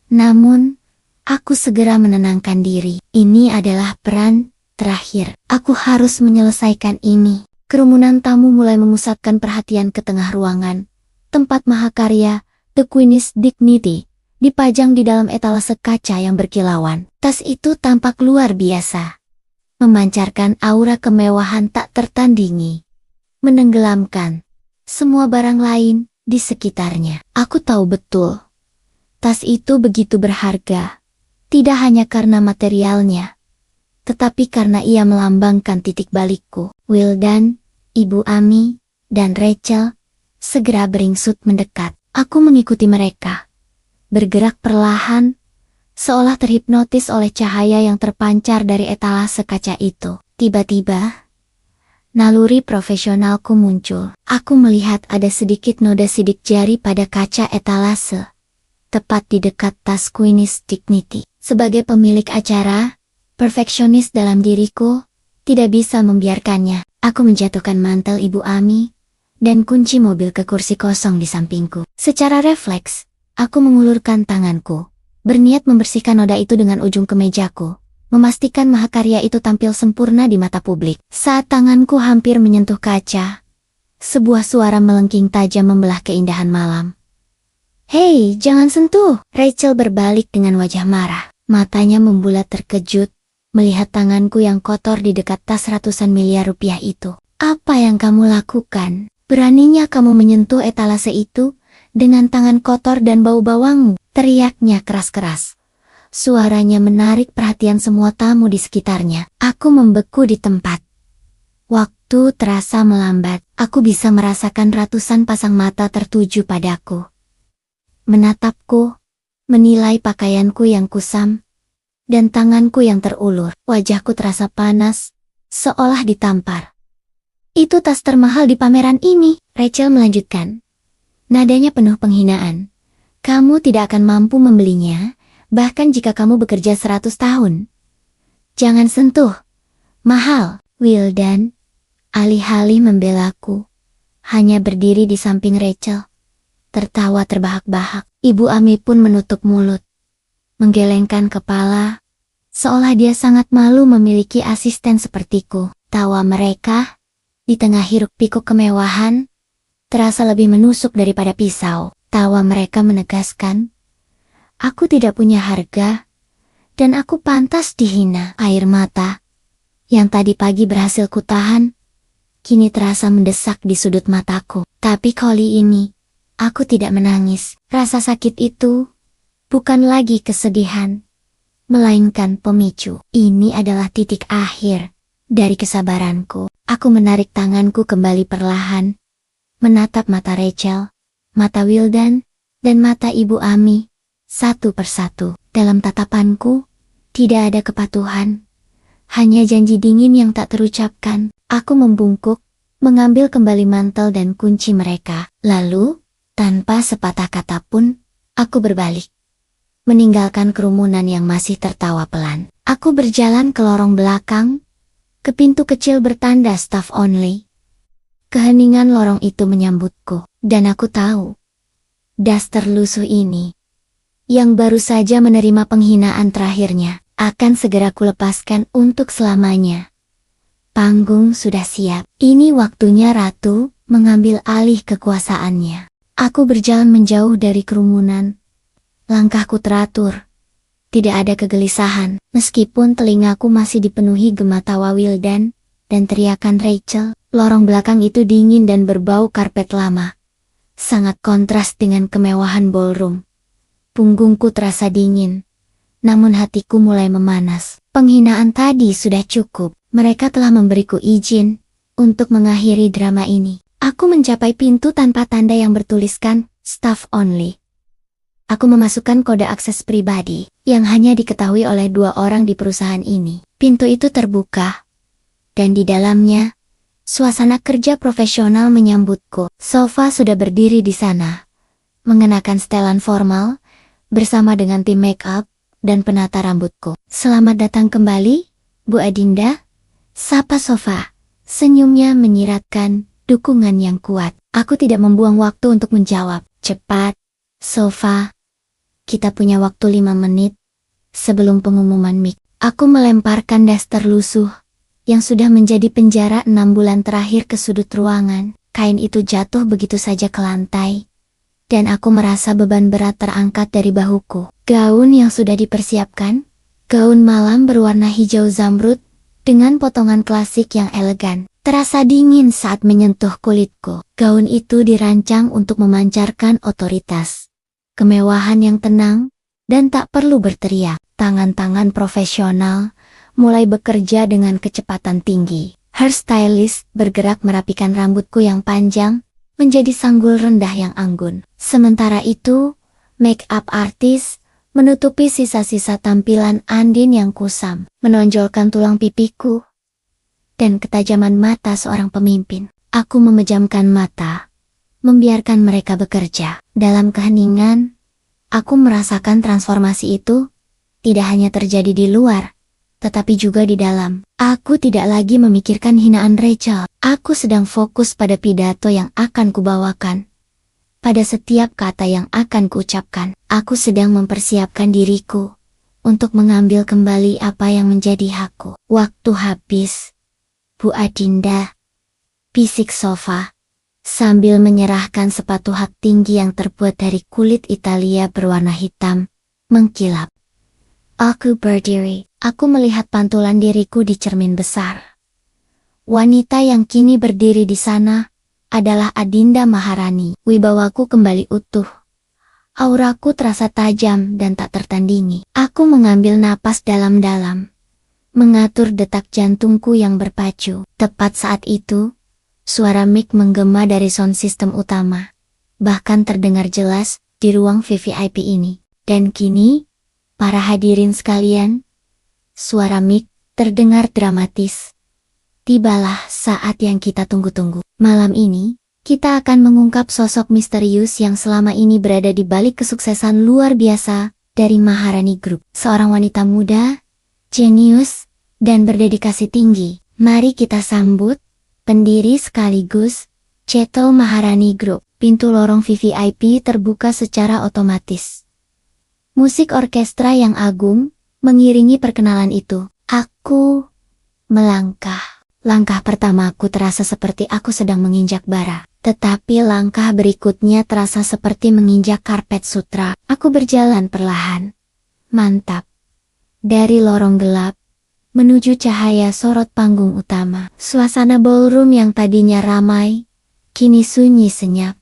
Namun, aku segera menenangkan diri. Ini adalah peran terakhir. Aku harus menyelesaikan ini. Kerumunan tamu mulai memusatkan perhatian ke tengah ruangan. Tempat mahakarya, The Queen's Dignity, dipajang di dalam etalase kaca yang berkilauan. Tas itu tampak luar biasa, memancarkan aura kemewahan tak tertandingi, menenggelamkan semua barang lain di sekitarnya. Aku tahu betul, tas itu begitu berharga, tidak hanya karena materialnya, tetapi karena ia melambangkan titik balikku. Wildan, Ibu Ami, dan Rachel segera beringsut mendekat. Aku mengikuti mereka, bergerak perlahan, seolah terhipnotis oleh cahaya yang terpancar dari etalase kaca itu. Tiba-tiba, naluri profesionalku muncul. Aku melihat ada sedikit noda sidik jari pada kaca etalase, tepat di dekat tas Queen's Dignity. Sebagai pemilik acara, perfeksionis dalam diriku, tidak bisa membiarkannya. Aku menjatuhkan mantel Ibu Ami dan kunci mobil ke kursi kosong di sampingku. Secara refleks, aku mengulurkan tanganku, berniat membersihkan noda itu dengan ujung kemejaku, memastikan mahakarya itu tampil sempurna di mata publik. Saat tanganku hampir menyentuh kaca, sebuah suara melengking tajam membelah keindahan malam. "Hei, jangan sentuh!" Rachel berbalik dengan wajah marah. Matanya membulat terkejut, melihat tanganku yang kotor di dekat tas ratusan miliar rupiah itu. "Apa yang kamu lakukan? Beraninya kamu menyentuh etalase itu dengan tangan kotor dan bau bawangmu?" Teriaknya keras-keras. Suaranya menarik perhatian semua tamu di sekitarnya. Aku membeku di tempat. Waktu terasa melambat. Aku bisa merasakan ratusan pasang mata tertuju padaku, menatapku, menilai pakaianku yang kusam, dan tanganku yang terulur. Wajahku terasa panas, seolah ditampar. "Itu tas termahal di pameran ini," Rachel melanjutkan. Nadanya penuh penghinaan. "Kamu tidak akan mampu membelinya, bahkan jika kamu bekerja 100 tahun. Jangan sentuh. Mahal." Wildan, alih-alih membelaku, hanya berdiri di samping Rachel, tertawa terbahak-bahak. Ibu Ami pun menutup mulut, menggelengkan kepala, seolah dia sangat malu memiliki asisten sepertiku. Tawa mereka, di tengah hiruk-pikuk kemewahan, terasa lebih menusuk daripada pisau. Tawa mereka menegaskan, aku tidak punya harga, dan aku pantas dihina. Air mata, yang tadi pagi berhasil kutahan, kini terasa mendesak di sudut mataku. Tapi kali ini, aku tidak menangis. Rasa sakit itu bukan lagi kesedihan, melainkan pemicu. Ini adalah titik akhir dari kesabaranku. Aku menarik tanganku kembali perlahan, menatap mata Rachel, mata Wildan, dan mata Ibu Ami, satu persatu. Dalam tatapanku, tidak ada kepatuhan, hanya janji dingin yang tak terucapkan. Aku membungkuk, mengambil kembali mantel dan kunci mereka. Lalu, tanpa sepatah kata pun, aku berbalik, meninggalkan kerumunan yang masih tertawa pelan. Aku berjalan ke lorong belakang, ke pintu kecil bertanda staff only. Keheningan lorong itu menyambutku, dan aku tahu, daster lusuh ini, yang baru saja menerima penghinaan terakhirnya, akan segera kulepaskan untuk selamanya. Panggung sudah siap. Ini waktunya Ratu mengambil alih kekuasaannya. Aku berjalan menjauh dari kerumunan. Langkahku teratur. Tidak ada kegelisahan, meskipun telingaku masih dipenuhi gema tawa Wildan dan teriakan Rachel. Lorong belakang itu dingin dan berbau karpet lama, sangat kontras dengan kemewahan ballroom. Punggungku terasa dingin, namun hatiku mulai memanas. Penghinaan tadi sudah cukup. Mereka telah memberiku izin untuk mengakhiri drama ini. Aku mencapai pintu tanpa tanda yang bertuliskan staff only. Aku memasukkan kode akses pribadi yang hanya diketahui oleh 2 orang di perusahaan ini. Pintu itu terbuka, dan di dalamnya, suasana kerja profesional menyambutku. Sofa sudah berdiri di sana, mengenakan setelan formal, bersama dengan tim make up dan penata rambutku. Selamat datang kembali, Bu Adinda, sapa Sofa. Senyumnya menyiratkan dukungan yang kuat. Aku tidak membuang waktu untuk menjawab. Cepat, Sofa. Kita punya waktu 5 menit sebelum pengumuman Mick. Aku melemparkan daster lusuh yang sudah menjadi penjara 6 bulan terakhir ke sudut ruangan. Kain itu jatuh begitu saja ke lantai, dan aku merasa beban berat terangkat dari bahuku. Gaun yang sudah dipersiapkan, gaun malam berwarna hijau zamrud dengan potongan klasik yang elegan, terasa dingin saat menyentuh kulitku. Gaun itu dirancang untuk memancarkan otoritas, kemewahan yang tenang, dan tak perlu berteriak. Tangan-tangan profesional mulai bekerja dengan kecepatan tinggi. Hairstylist bergerak merapikan rambutku yang panjang menjadi sanggul rendah yang anggun. Sementara itu, make up artist menutupi sisa-sisa tampilan Andin yang kusam, menonjolkan tulang pipiku dan ketajaman mata seorang pemimpin. Aku memejamkan mata, membiarkan mereka bekerja. Dalam keheningan, aku merasakan transformasi itu tidak hanya terjadi di luar, tetapi juga di dalam. Aku tidak lagi memikirkan hinaan Rachel. Aku sedang fokus pada pidato yang akan kubawakan, pada setiap kata yang akan kuucapkan. Aku sedang mempersiapkan diriku untuk mengambil kembali apa yang menjadi hakku. Waktu habis, Bu Adinda, bisik Sofa, sambil menyerahkan sepatu hak tinggi yang terbuat dari kulit Italia berwarna hitam, mengkilap. Aku berdiri. Aku melihat pantulan diriku di cermin besar. Wanita yang kini berdiri di sana adalah Adinda Maharani. Wibawaku kembali utuh. Auraku terasa tajam dan tak tertandingi. Aku mengambil napas dalam-dalam, mengatur detak jantungku yang berpacu. Tepat saat itu, suara mic menggema dari sound system utama, bahkan terdengar jelas di ruang VVIP ini. Dan kini, para hadirin sekalian, suara mic terdengar dramatis. Tibalah saat yang kita tunggu-tunggu. Malam ini, kita akan mengungkap sosok misterius yang selama ini berada di balik kesuksesan luar biasa dari Maharani Group. Seorang wanita muda, jenius, dan berdedikasi tinggi. Mari kita sambut pendiri sekaligus Ceto Maharani Group. Pintu lorong VVIP terbuka secara otomatis, Musik orkestra yang agung mengiringi perkenalan itu. Aku melangkah. Langkah pertamaku terasa seperti aku sedang menginjak bara. Tetapi langkah berikutnya terasa seperti menginjak karpet sutra. Aku berjalan perlahan. Mantap. Dari lorong gelap menuju cahaya sorot panggung utama. Suasana ballroom yang tadinya ramai, kini sunyi senyap.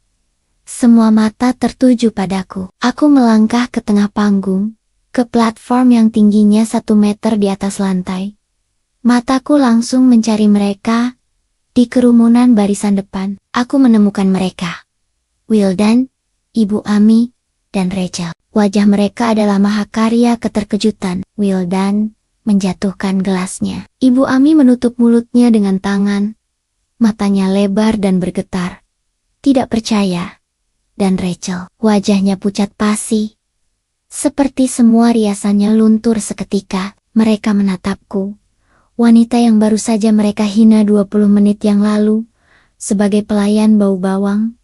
Semua mata tertuju padaku. Aku melangkah ke tengah panggung, ke platform yang tingginya 1 meter di atas lantai. Mataku langsung mencari mereka. Di kerumunan barisan depan, aku menemukan mereka. Wildan, Ibu Ami, dan Rachel. Wajah mereka adalah mahakarya keterkejutan. Wildan menjatuhkan gelasnya. Ibu Ami menutup mulutnya dengan tangan. Matanya lebar dan bergetar. Tidak percaya. Dan Rachel, wajahnya pucat pasi. Seperti semua riasannya luntur seketika, mereka menatapku. Wanita yang baru saja mereka hina 20 menit yang lalu, sebagai pelayan bau bawang,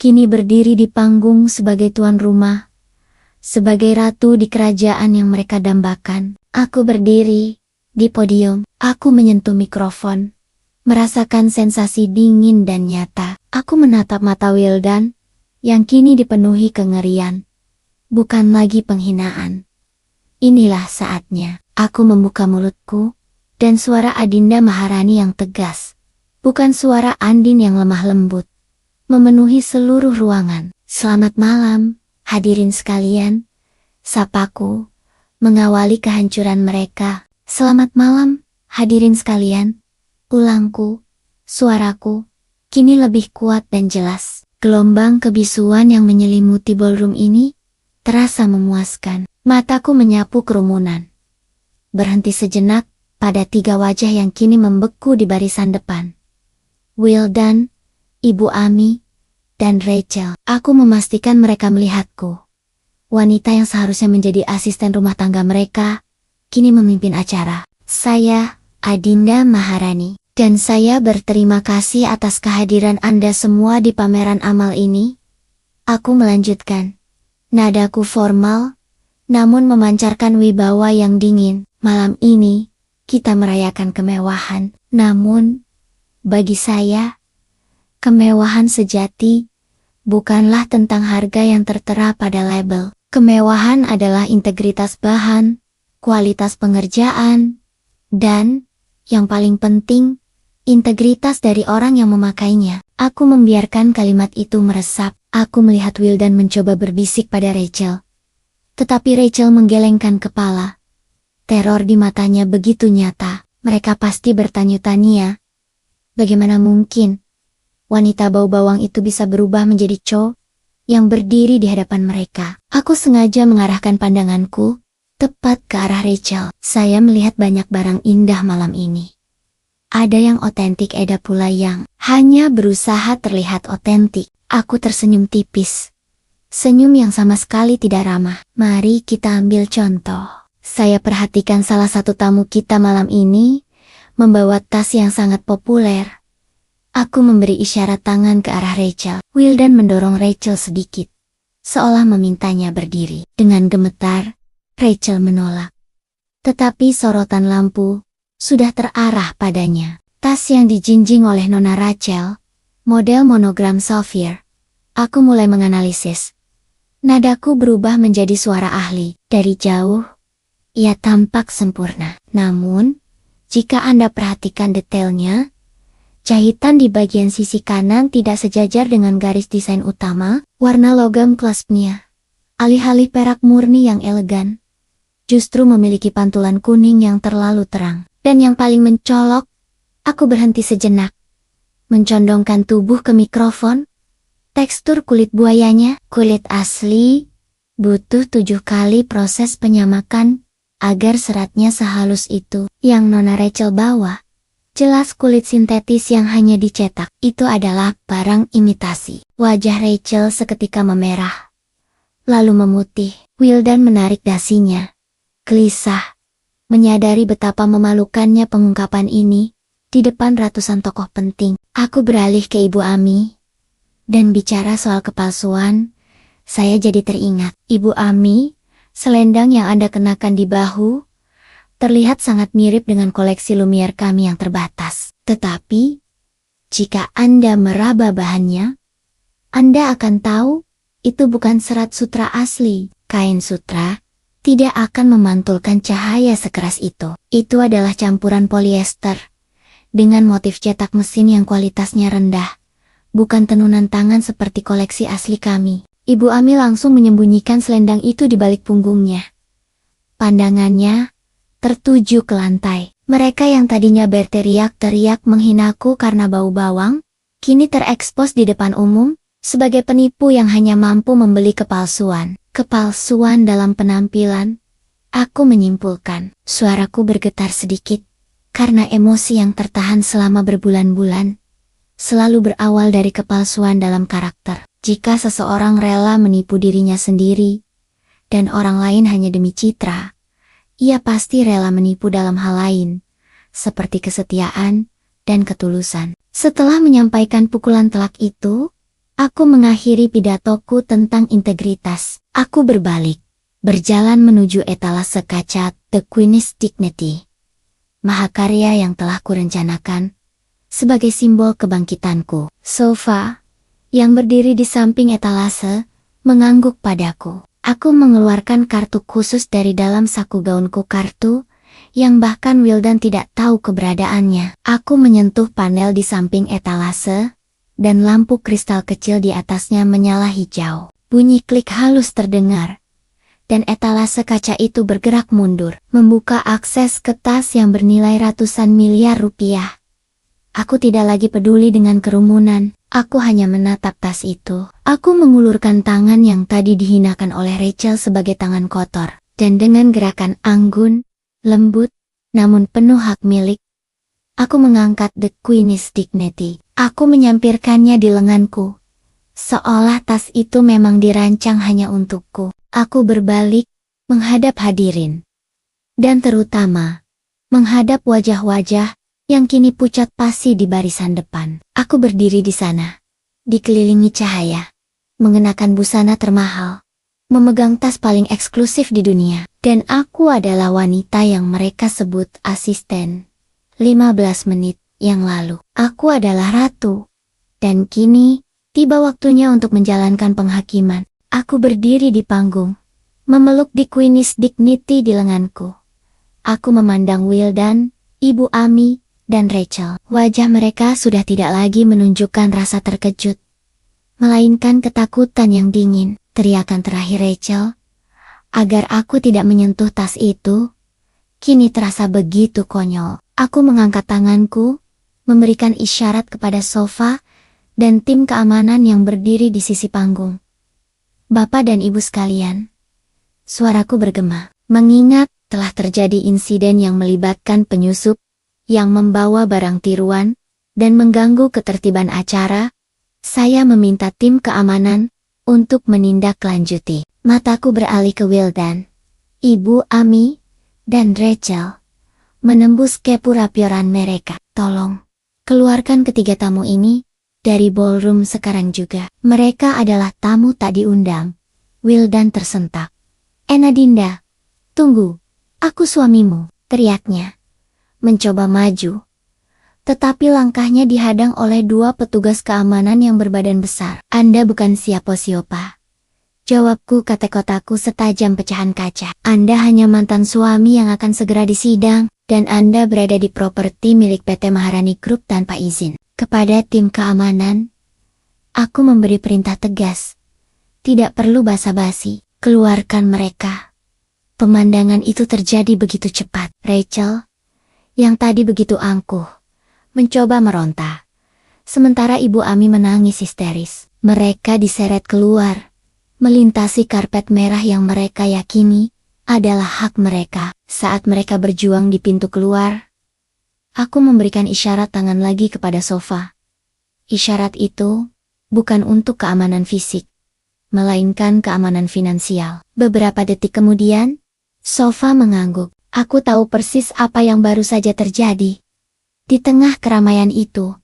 kini berdiri di panggung sebagai tuan rumah, sebagai ratu di kerajaan yang mereka dambakan. Aku berdiri di podium, aku menyentuh mikrofon, merasakan sensasi dingin dan nyata. Aku menatap mata Wildan, yang kini dipenuhi kengerian. Bukan lagi penghinaan. Inilah saatnya. Aku membuka mulutku, dan suara Adinda Maharani yang tegas, bukan suara Andin yang lemah lembut, memenuhi seluruh ruangan. Selamat malam, hadirin sekalian. Sapaku, mengawali kehancuran mereka. Selamat malam, hadirin sekalian. Ulangku, suaraku, kini lebih kuat dan jelas. Gelombang kebisuan yang menyelimuti ballroom ini terasa memuaskan. Mataku menyapu kerumunan. Berhenti sejenak pada 3 wajah yang kini membeku di barisan depan. Wildan, Ibu Ami, dan Rachel. Aku memastikan mereka melihatku. Wanita yang seharusnya menjadi asisten rumah tangga mereka, kini memimpin acara. Saya, Adinda Maharani. Dan saya berterima kasih atas kehadiran Anda semua di pameran amal ini. Aku melanjutkan. Nadaku formal, namun memancarkan wibawa yang dingin. Malam ini, kita merayakan kemewahan. Namun, bagi saya, kemewahan sejati bukanlah tentang harga yang tertera pada label. Kemewahan adalah integritas bahan, kualitas pengerjaan, dan, yang paling penting, integritas dari orang yang memakainya. Aku membiarkan kalimat itu meresap. Aku melihat Wildan mencoba berbisik pada Rachel. Tetapi Rachel menggelengkan kepala. Teror di matanya begitu nyata. Mereka pasti bertanya-tanya. Bagaimana mungkin wanita bau bawang itu bisa berubah menjadi Cho yang berdiri di hadapan mereka? Aku sengaja mengarahkan pandanganku tepat ke arah Rachel. Saya melihat banyak barang indah malam ini. Ada yang otentik, ada pula yang hanya berusaha terlihat otentik. Aku tersenyum tipis. Senyum yang sama sekali tidak ramah. Mari kita ambil contoh. Saya perhatikan salah satu tamu kita malam ini membawa tas yang sangat populer. Aku memberi isyarat tangan ke arah Rachel. Wildan mendorong Rachel sedikit, seolah memintanya berdiri. Dengan gemetar, Rachel menolak. Tetapi sorotan lampu sudah terarah padanya. Tas yang dijinjing oleh Nona Rachel, model monogram Sapphire. Aku mulai menganalisis. Nadaku berubah menjadi suara ahli. Dari jauh, ia tampak sempurna. Namun, jika Anda perhatikan detailnya, jahitan di bagian sisi kanan tidak sejajar dengan garis desain utama. Warna logam klaspnya, alih-alih perak murni yang elegan, justru memiliki pantulan kuning yang terlalu terang. Dan yang paling mencolok, aku berhenti sejenak, mencondongkan tubuh ke mikrofon. Tekstur kulit buayanya, kulit asli, butuh 7 kali proses penyamakan agar seratnya sehalus itu. Yang Nona Rachel bawa, jelas kulit sintetis yang hanya dicetak. Itu adalah barang imitasi. Wajah Rachel seketika memerah, lalu memutih. Wildan menarik dasinya. Gelisah, menyadari betapa memalukannya pengungkapan ini di depan ratusan tokoh penting. Aku beralih ke Ibu Ami, dan bicara soal kepalsuan, saya jadi teringat. Ibu Ami, Selendang yang Anda kenakan di bahu terlihat sangat mirip dengan koleksi Lumiere kami yang terbatas. Tetapi, jika Anda meraba bahannya, Anda akan tahu itu bukan serat sutra asli. Kain sutra tidak akan memantulkan cahaya sekeras itu. Itu adalah campuran polyester dengan motif cetak mesin yang kualitasnya rendah, bukan tenunan tangan seperti koleksi asli kami. Ibu Ami langsung menyembunyikan selendang itu di balik punggungnya. Pandangannya tertuju ke lantai. Mereka yang tadinya berteriak-teriak menghinaku karena bau bawang, kini terekspos di depan umum sebagai penipu yang hanya mampu membeli kepalsuan. Kepalsuan dalam penampilan. Aku menyimpulkan. Suaraku bergetar sedikit karena emosi yang tertahan selama berbulan-bulan selalu berawal dari kepalsuan dalam karakter. Jika seseorang rela menipu dirinya sendiri dan orang lain hanya demi citra, ia pasti rela menipu dalam hal lain, seperti kesetiaan dan ketulusan. Setelah menyampaikan pukulan telak itu, aku mengakhiri pidatoku tentang integritas. Aku berbalik, berjalan menuju etalase kaca The Queen's Dignity, mahakarya yang telah kurencanakan sebagai simbol kebangkitanku. Sofa yang berdiri di samping etalase mengangguk padaku. Aku mengeluarkan kartu khusus dari dalam saku gaunku, kartu yang bahkan Wildan tidak tahu keberadaannya. Aku menyentuh panel di samping etalase, dan lampu kristal kecil di atasnya menyala hijau. Bunyi klik halus terdengar, dan etalase kaca itu bergerak mundur, membuka akses ke tas yang bernilai ratusan miliar rupiah. Aku tidak lagi peduli dengan kerumunan. Aku hanya menatap tas itu. Aku mengulurkan tangan yang tadi dihinakan oleh Rachel sebagai tangan kotor. Dan dengan gerakan anggun, lembut, namun penuh hak milik, aku mengangkat The Queen's Dignity. Aku menyampirkannya di lenganku, seolah tas itu memang dirancang hanya untukku. Aku berbalik, menghadap hadirin. Dan terutama, menghadap wajah-wajah yang kini pucat pasi di barisan depan. Aku berdiri di sana, dikelilingi cahaya, mengenakan busana termahal, memegang tas paling eksklusif di dunia. Dan aku adalah wanita yang mereka sebut asisten. 15 menit yang lalu, aku adalah ratu. Dan kini, tiba waktunya untuk menjalankan penghakiman. Aku berdiri di panggung, memeluk The Queen's Dignity di lenganku. Aku memandang Wildan, Ibu Ami, dan Rachel. Wajah mereka sudah tidak lagi menunjukkan rasa terkejut, melainkan ketakutan yang dingin. Teriakan terakhir Rachel, agar aku tidak menyentuh tas itu, kini terasa begitu konyol. Aku mengangkat tanganku, memberikan isyarat kepada Sofa dan tim keamanan yang berdiri di sisi panggung. Bapak dan Ibu sekalian, suaraku bergema, mengingat telah terjadi insiden yang melibatkan penyusup yang membawa barang tiruan dan mengganggu ketertiban acara. Saya meminta tim keamanan untuk menindaklanjuti. Mataku beralih ke Wildan, Ibu Ami, dan Rachel, menembus kepura-puraan mereka. Tolong, keluarkan ketiga tamu ini dari ballroom sekarang juga. Mereka adalah tamu tak diundang. Wildan tersentak. Enadinda, tunggu, aku suamimu, teriaknya. Mencoba maju, tetapi langkahnya dihadang oleh dua petugas keamanan yang berbadan besar. Anda bukan siapa-siapa, jawabku kata-kataku setajam pecahan kaca. Anda hanya mantan suami yang akan segera disidang, dan Anda berada di properti milik PT Maharani Group tanpa izin. Kepada tim keamanan, aku memberi perintah tegas. Tidak perlu basa-basi, keluarkan mereka. Pemandangan itu terjadi begitu cepat. Rachel, yang tadi begitu angkuh, mencoba meronta, sementara Ibu Ami menangis histeris. Mereka diseret keluar, melintasi karpet merah yang mereka yakini adalah hak mereka. Saat mereka berjuang di pintu keluar, aku memberikan isyarat tangan lagi kepada Sofa. Isyarat itu bukan untuk keamanan fisik, melainkan keamanan finansial. Beberapa detik kemudian, Sofa mengangguk. Aku tahu persis apa yang baru saja terjadi. Di tengah keramaian itu,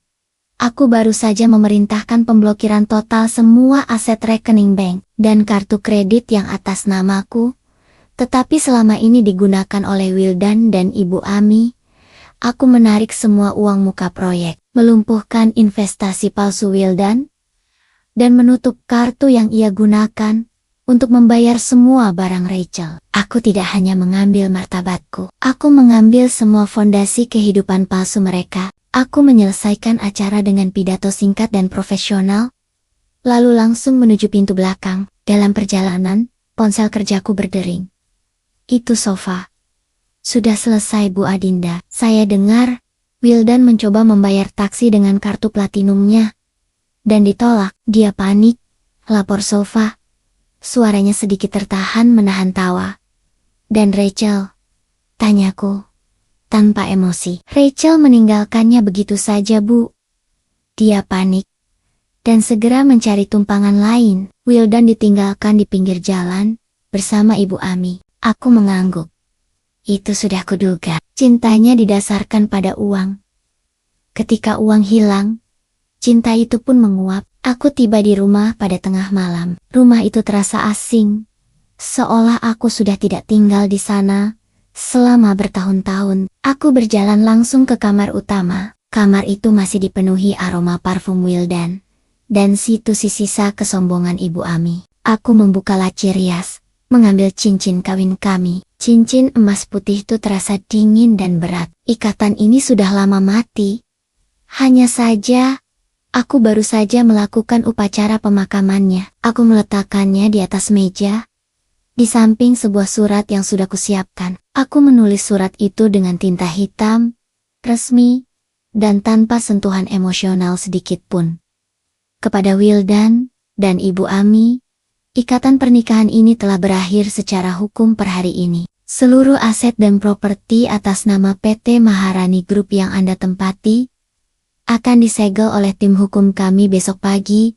aku baru saja memerintahkan pemblokiran total semua aset rekening bank dan kartu kredit yang atas namaku, Tetapi selama ini digunakan oleh Wildan dan Ibu Ami. Aku menarik semua uang muka proyek, melumpuhkan investasi palsu Wildan, dan menutup kartu yang ia gunakan untuk membayar semua barang Rachel. Aku tidak hanya mengambil martabatku, aku mengambil semua fondasi kehidupan palsu mereka. Aku menyelesaikan acara dengan pidato singkat dan profesional, lalu langsung menuju pintu belakang. Dalam perjalanan, ponsel kerjaku berdering. Itu Sofa. Sudah selesai Bu Adinda. Saya dengar, Wildan mencoba membayar taksi dengan kartu platinumnya. Dan ditolak. Dia panik, lapor Sofa. Suaranya sedikit tertahan menahan tawa. Dan Rachel? Tanyaku, tanpa emosi. Rachel meninggalkannya begitu saja, Bu. Dia panik. Dan segera mencari tumpangan lain. Wildan ditinggalkan di pinggir jalan, bersama Ibu Ami. Aku mengangguk. Itu sudah kuduga. Cintanya didasarkan pada uang. Ketika uang hilang, cinta itu pun menguap. Aku tiba di rumah pada tengah malam. Rumah itu terasa asing. Seolah aku sudah tidak tinggal di sana selama bertahun-tahun. Aku berjalan langsung ke kamar utama. Kamar itu masih dipenuhi aroma parfum Wildan. Dan situ sisa kesombongan Ibu Ami. Aku membuka laci rias, mengambil cincin kawin kami. Cincin emas putih itu terasa dingin dan berat. Ikatan ini sudah lama mati. Hanya saja, aku baru saja melakukan upacara pemakamannya. Aku meletakkannya di atas meja, di samping sebuah surat yang sudah kusiapkan. Aku menulis surat itu dengan tinta hitam, resmi, dan tanpa sentuhan emosional sedikit pun. Kepada Wildan dan Ibu Ami, ikatan pernikahan ini telah berakhir secara hukum per hari ini. Seluruh aset dan properti atas nama PT Maharani Group yang Anda tempati akan disegel oleh tim hukum kami besok pagi,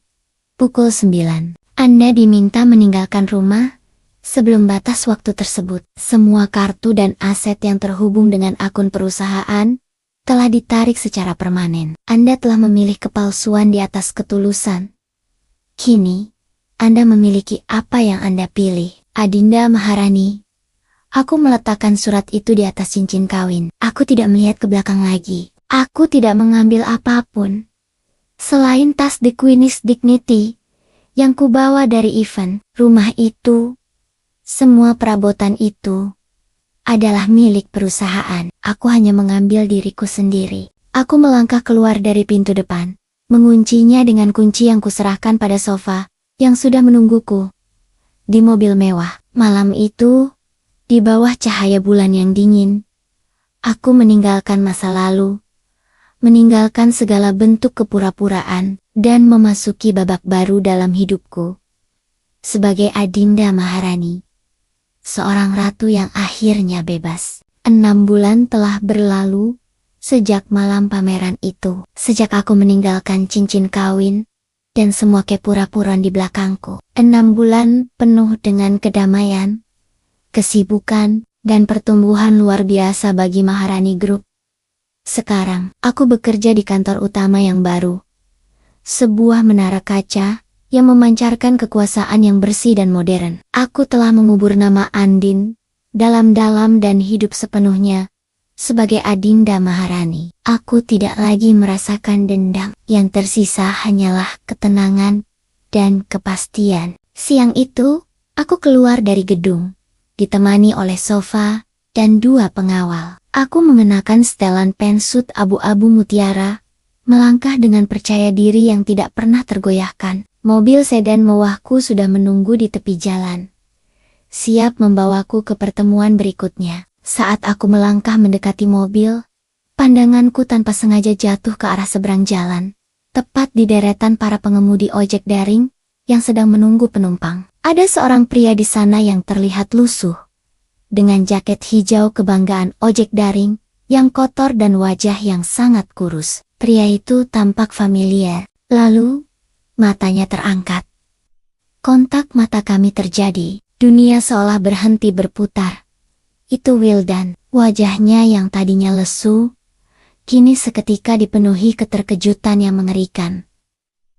pukul 9. Anda diminta meninggalkan rumah sebelum batas waktu tersebut. Semua kartu dan aset yang terhubung dengan akun perusahaan telah ditarik secara permanen. Anda telah memilih kepalsuan di atas ketulusan. Kini, Anda memiliki apa yang Anda pilih. Adinda Maharani. Aku meletakkan surat itu di atas cincin kawin. Aku tidak melihat ke belakang lagi. Aku tidak mengambil apapun selain tas The Queen's Dignity yang kubawa dari event. Rumah itu, semua perabotan itu adalah milik perusahaan. Aku hanya mengambil diriku sendiri. Aku melangkah keluar dari pintu depan, menguncinya dengan kunci yang kuserahkan pada Sofa yang sudah menungguku di mobil mewah. Malam itu, di bawah cahaya bulan yang dingin, aku meninggalkan masa lalu, meninggalkan segala bentuk kepura-puraan, dan memasuki babak baru dalam hidupku. Sebagai Adinda Maharani, seorang ratu yang akhirnya bebas. 6 bulan telah berlalu sejak malam pameran itu, sejak aku meninggalkan cincin kawin dan semua kepura-puraan di belakangku. 6 bulan penuh dengan kedamaian, kesibukan, dan pertumbuhan luar biasa bagi Maharani Group. Sekarang, aku bekerja di kantor utama yang baru. Sebuah menara kaca yang memancarkan kekuasaan yang bersih dan modern. Aku telah mengubur nama Andin dalam-dalam dan hidup sepenuhnya sebagai Adinda Maharani. Aku tidak lagi merasakan dendam. Yang tersisa hanyalah ketenangan dan kepastian. Siang itu, aku keluar dari gedung, ditemani oleh Sofa dan 2 pengawal. Aku mengenakan setelan pensuit abu-abu mutiara, melangkah dengan percaya diri yang tidak pernah tergoyahkan. Mobil sedan mewahku sudah menunggu di tepi jalan, siap membawaku ke pertemuan berikutnya. Saat aku melangkah mendekati mobil, pandanganku tanpa sengaja jatuh ke arah seberang jalan, tepat di deretan para pengemudi ojek daring yang sedang menunggu penumpang. Ada seorang pria di sana yang terlihat lusuh, dengan jaket hijau kebanggaan ojek daring yang kotor dan wajah yang sangat kurus. Pria itu tampak familiar, lalu matanya terangkat. Kontak mata kami terjadi, dunia seolah berhenti berputar. Itu Wildan, wajahnya yang tadinya lesu, kini seketika dipenuhi keterkejutan yang mengerikan.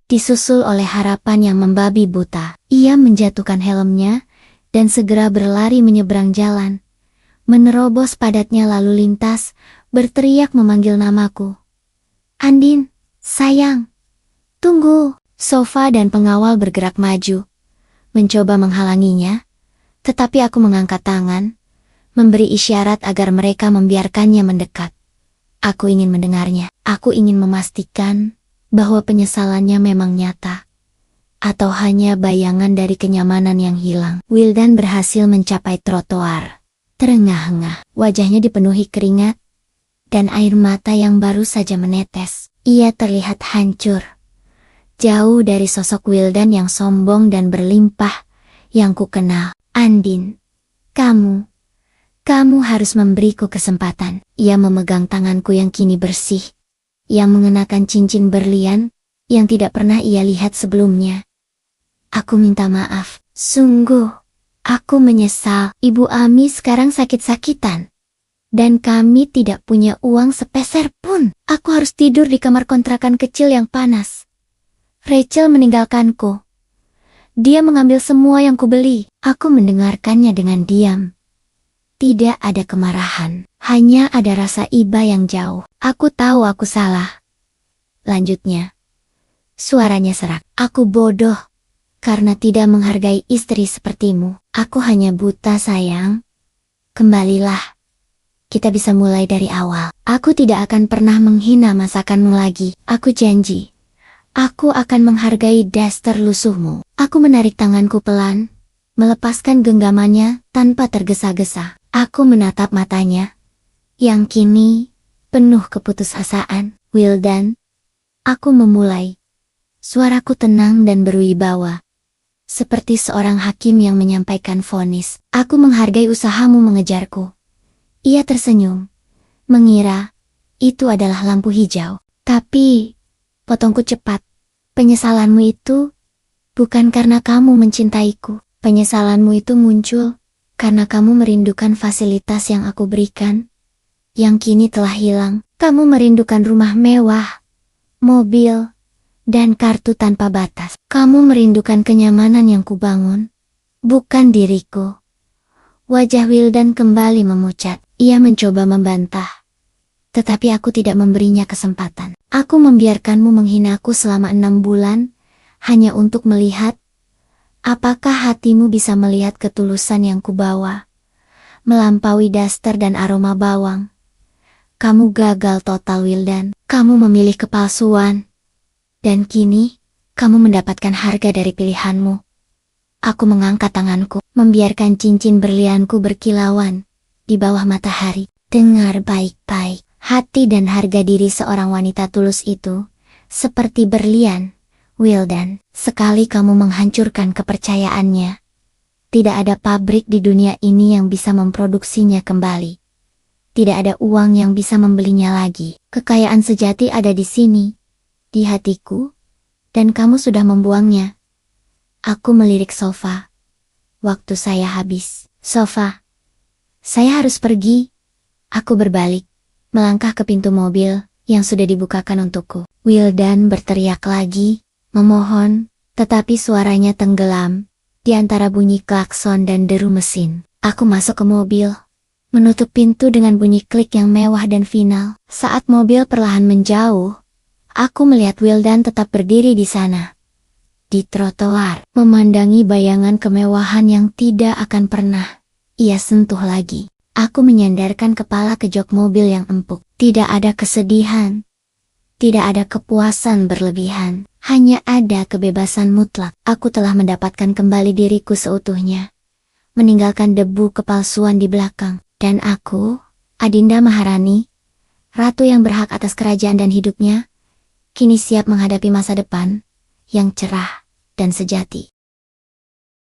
Disusul oleh harapan yang membabi buta. Ia menjatuhkan helmnya dan segera berlari menyeberang jalan, menerobos padatnya lalu lintas, berteriak memanggil namaku. Andin, sayang, tunggu. Sofa dan pengawal bergerak maju, mencoba menghalanginya, tetapi aku mengangkat tangan, memberi isyarat agar mereka membiarkannya mendekat. Aku ingin mendengarnya, aku ingin memastikan bahwa penyesalannya memang nyata, atau hanya bayangan dari kenyamanan yang hilang. Wildan berhasil mencapai trotoar. Terengah-engah, wajahnya dipenuhi keringat, dan air mata yang baru saja menetes. Ia terlihat hancur. Jauh dari sosok Wildan yang sombong dan berlimpah yang ku kenal. Andin, kamu harus memberiku kesempatan. Ia memegang tanganku yang kini bersih, yang mengenakan cincin berlian yang tidak pernah ia lihat sebelumnya. Aku minta maaf, sungguh, aku menyesal. Ibu Ami sekarang sakit-sakitan, dan kami tidak punya uang sepeser pun. Aku harus tidur di kamar kontrakan kecil yang panas. Rachel meninggalkanku. Dia mengambil semua yang kubeli. Aku mendengarkannya dengan diam. Tidak ada kemarahan, hanya ada rasa iba yang jauh. Aku tahu aku salah. Lanjutnya, suaranya serak. Aku bodoh, karena tidak menghargai istri sepertimu. Aku hanya buta, sayang. Kembalilah. Kita bisa mulai dari awal. Aku tidak akan pernah menghina masakanmu lagi. Aku janji. Aku akan menghargai daster lusuhmu. Aku menarik tanganku pelan, melepaskan genggamannya tanpa tergesa-gesa. Aku menatap matanya, yang kini penuh keputusasaan. Wildan, aku memulai. Suaraku tenang dan berwibawa, seperti seorang hakim yang menyampaikan vonis. Aku menghargai usahamu mengejarku. Ia tersenyum, mengira itu adalah lampu hijau. Tapi potongku cepat. Penyesalanmu itu bukan karena kamu mencintaiku. Penyesalanmu itu muncul karena kamu merindukan fasilitas yang aku berikan, yang kini telah hilang. Kamu merindukan rumah mewah, mobil, dan kartu tanpa batas. Kamu merindukan kenyamanan yang kubangun, bukan diriku. Wajah Wildan kembali memucat. Ia mencoba membantah, tetapi aku tidak memberinya kesempatan. Aku membiarkanmu menghinaku selama 6 bulan, hanya untuk melihat apakah hatimu bisa melihat ketulusan yang kubawa, melampaui daster dan aroma bawang. Kamu gagal total, Wildan. Kamu memilih kepalsuan, dan kini kamu mendapatkan harga dari pilihanmu. Aku mengangkat tanganku, membiarkan cincin berlianku berkilauan di bawah matahari. Dengar baik-baik, hati dan harga diri seorang wanita tulus itu seperti berlian, Wildan. Sekali kamu menghancurkan kepercayaannya, tidak ada pabrik di dunia ini yang bisa memproduksinya kembali. Tidak ada uang yang bisa membelinya lagi. Kekayaan sejati ada di sini, di hatiku, dan kamu sudah membuangnya. Aku melirik Sofa. Waktu saya habis. Sofa, saya harus pergi. Aku berbalik, melangkah ke pintu mobil yang sudah dibukakan untukku. Wildan berteriak lagi, memohon, tetapi suaranya tenggelam di antara bunyi klakson dan deru mesin. Aku masuk ke mobil, menutup pintu dengan bunyi klik yang mewah dan final. Saat mobil perlahan menjauh, aku melihat Wildan tetap berdiri di sana, di trotoar, memandangi bayangan kemewahan yang tidak akan pernah ia sentuh lagi. Aku menyandarkan kepala ke jok mobil yang empuk. Tidak ada kesedihan, tidak ada kepuasan berlebihan, hanya ada kebebasan mutlak. Aku telah mendapatkan kembali diriku seutuhnya, meninggalkan debu kepalsuan di belakang. Dan aku, Adinda Maharani, ratu yang berhak atas kerajaan dan hidupnya, kini siap menghadapi masa depan yang cerah dan sejati.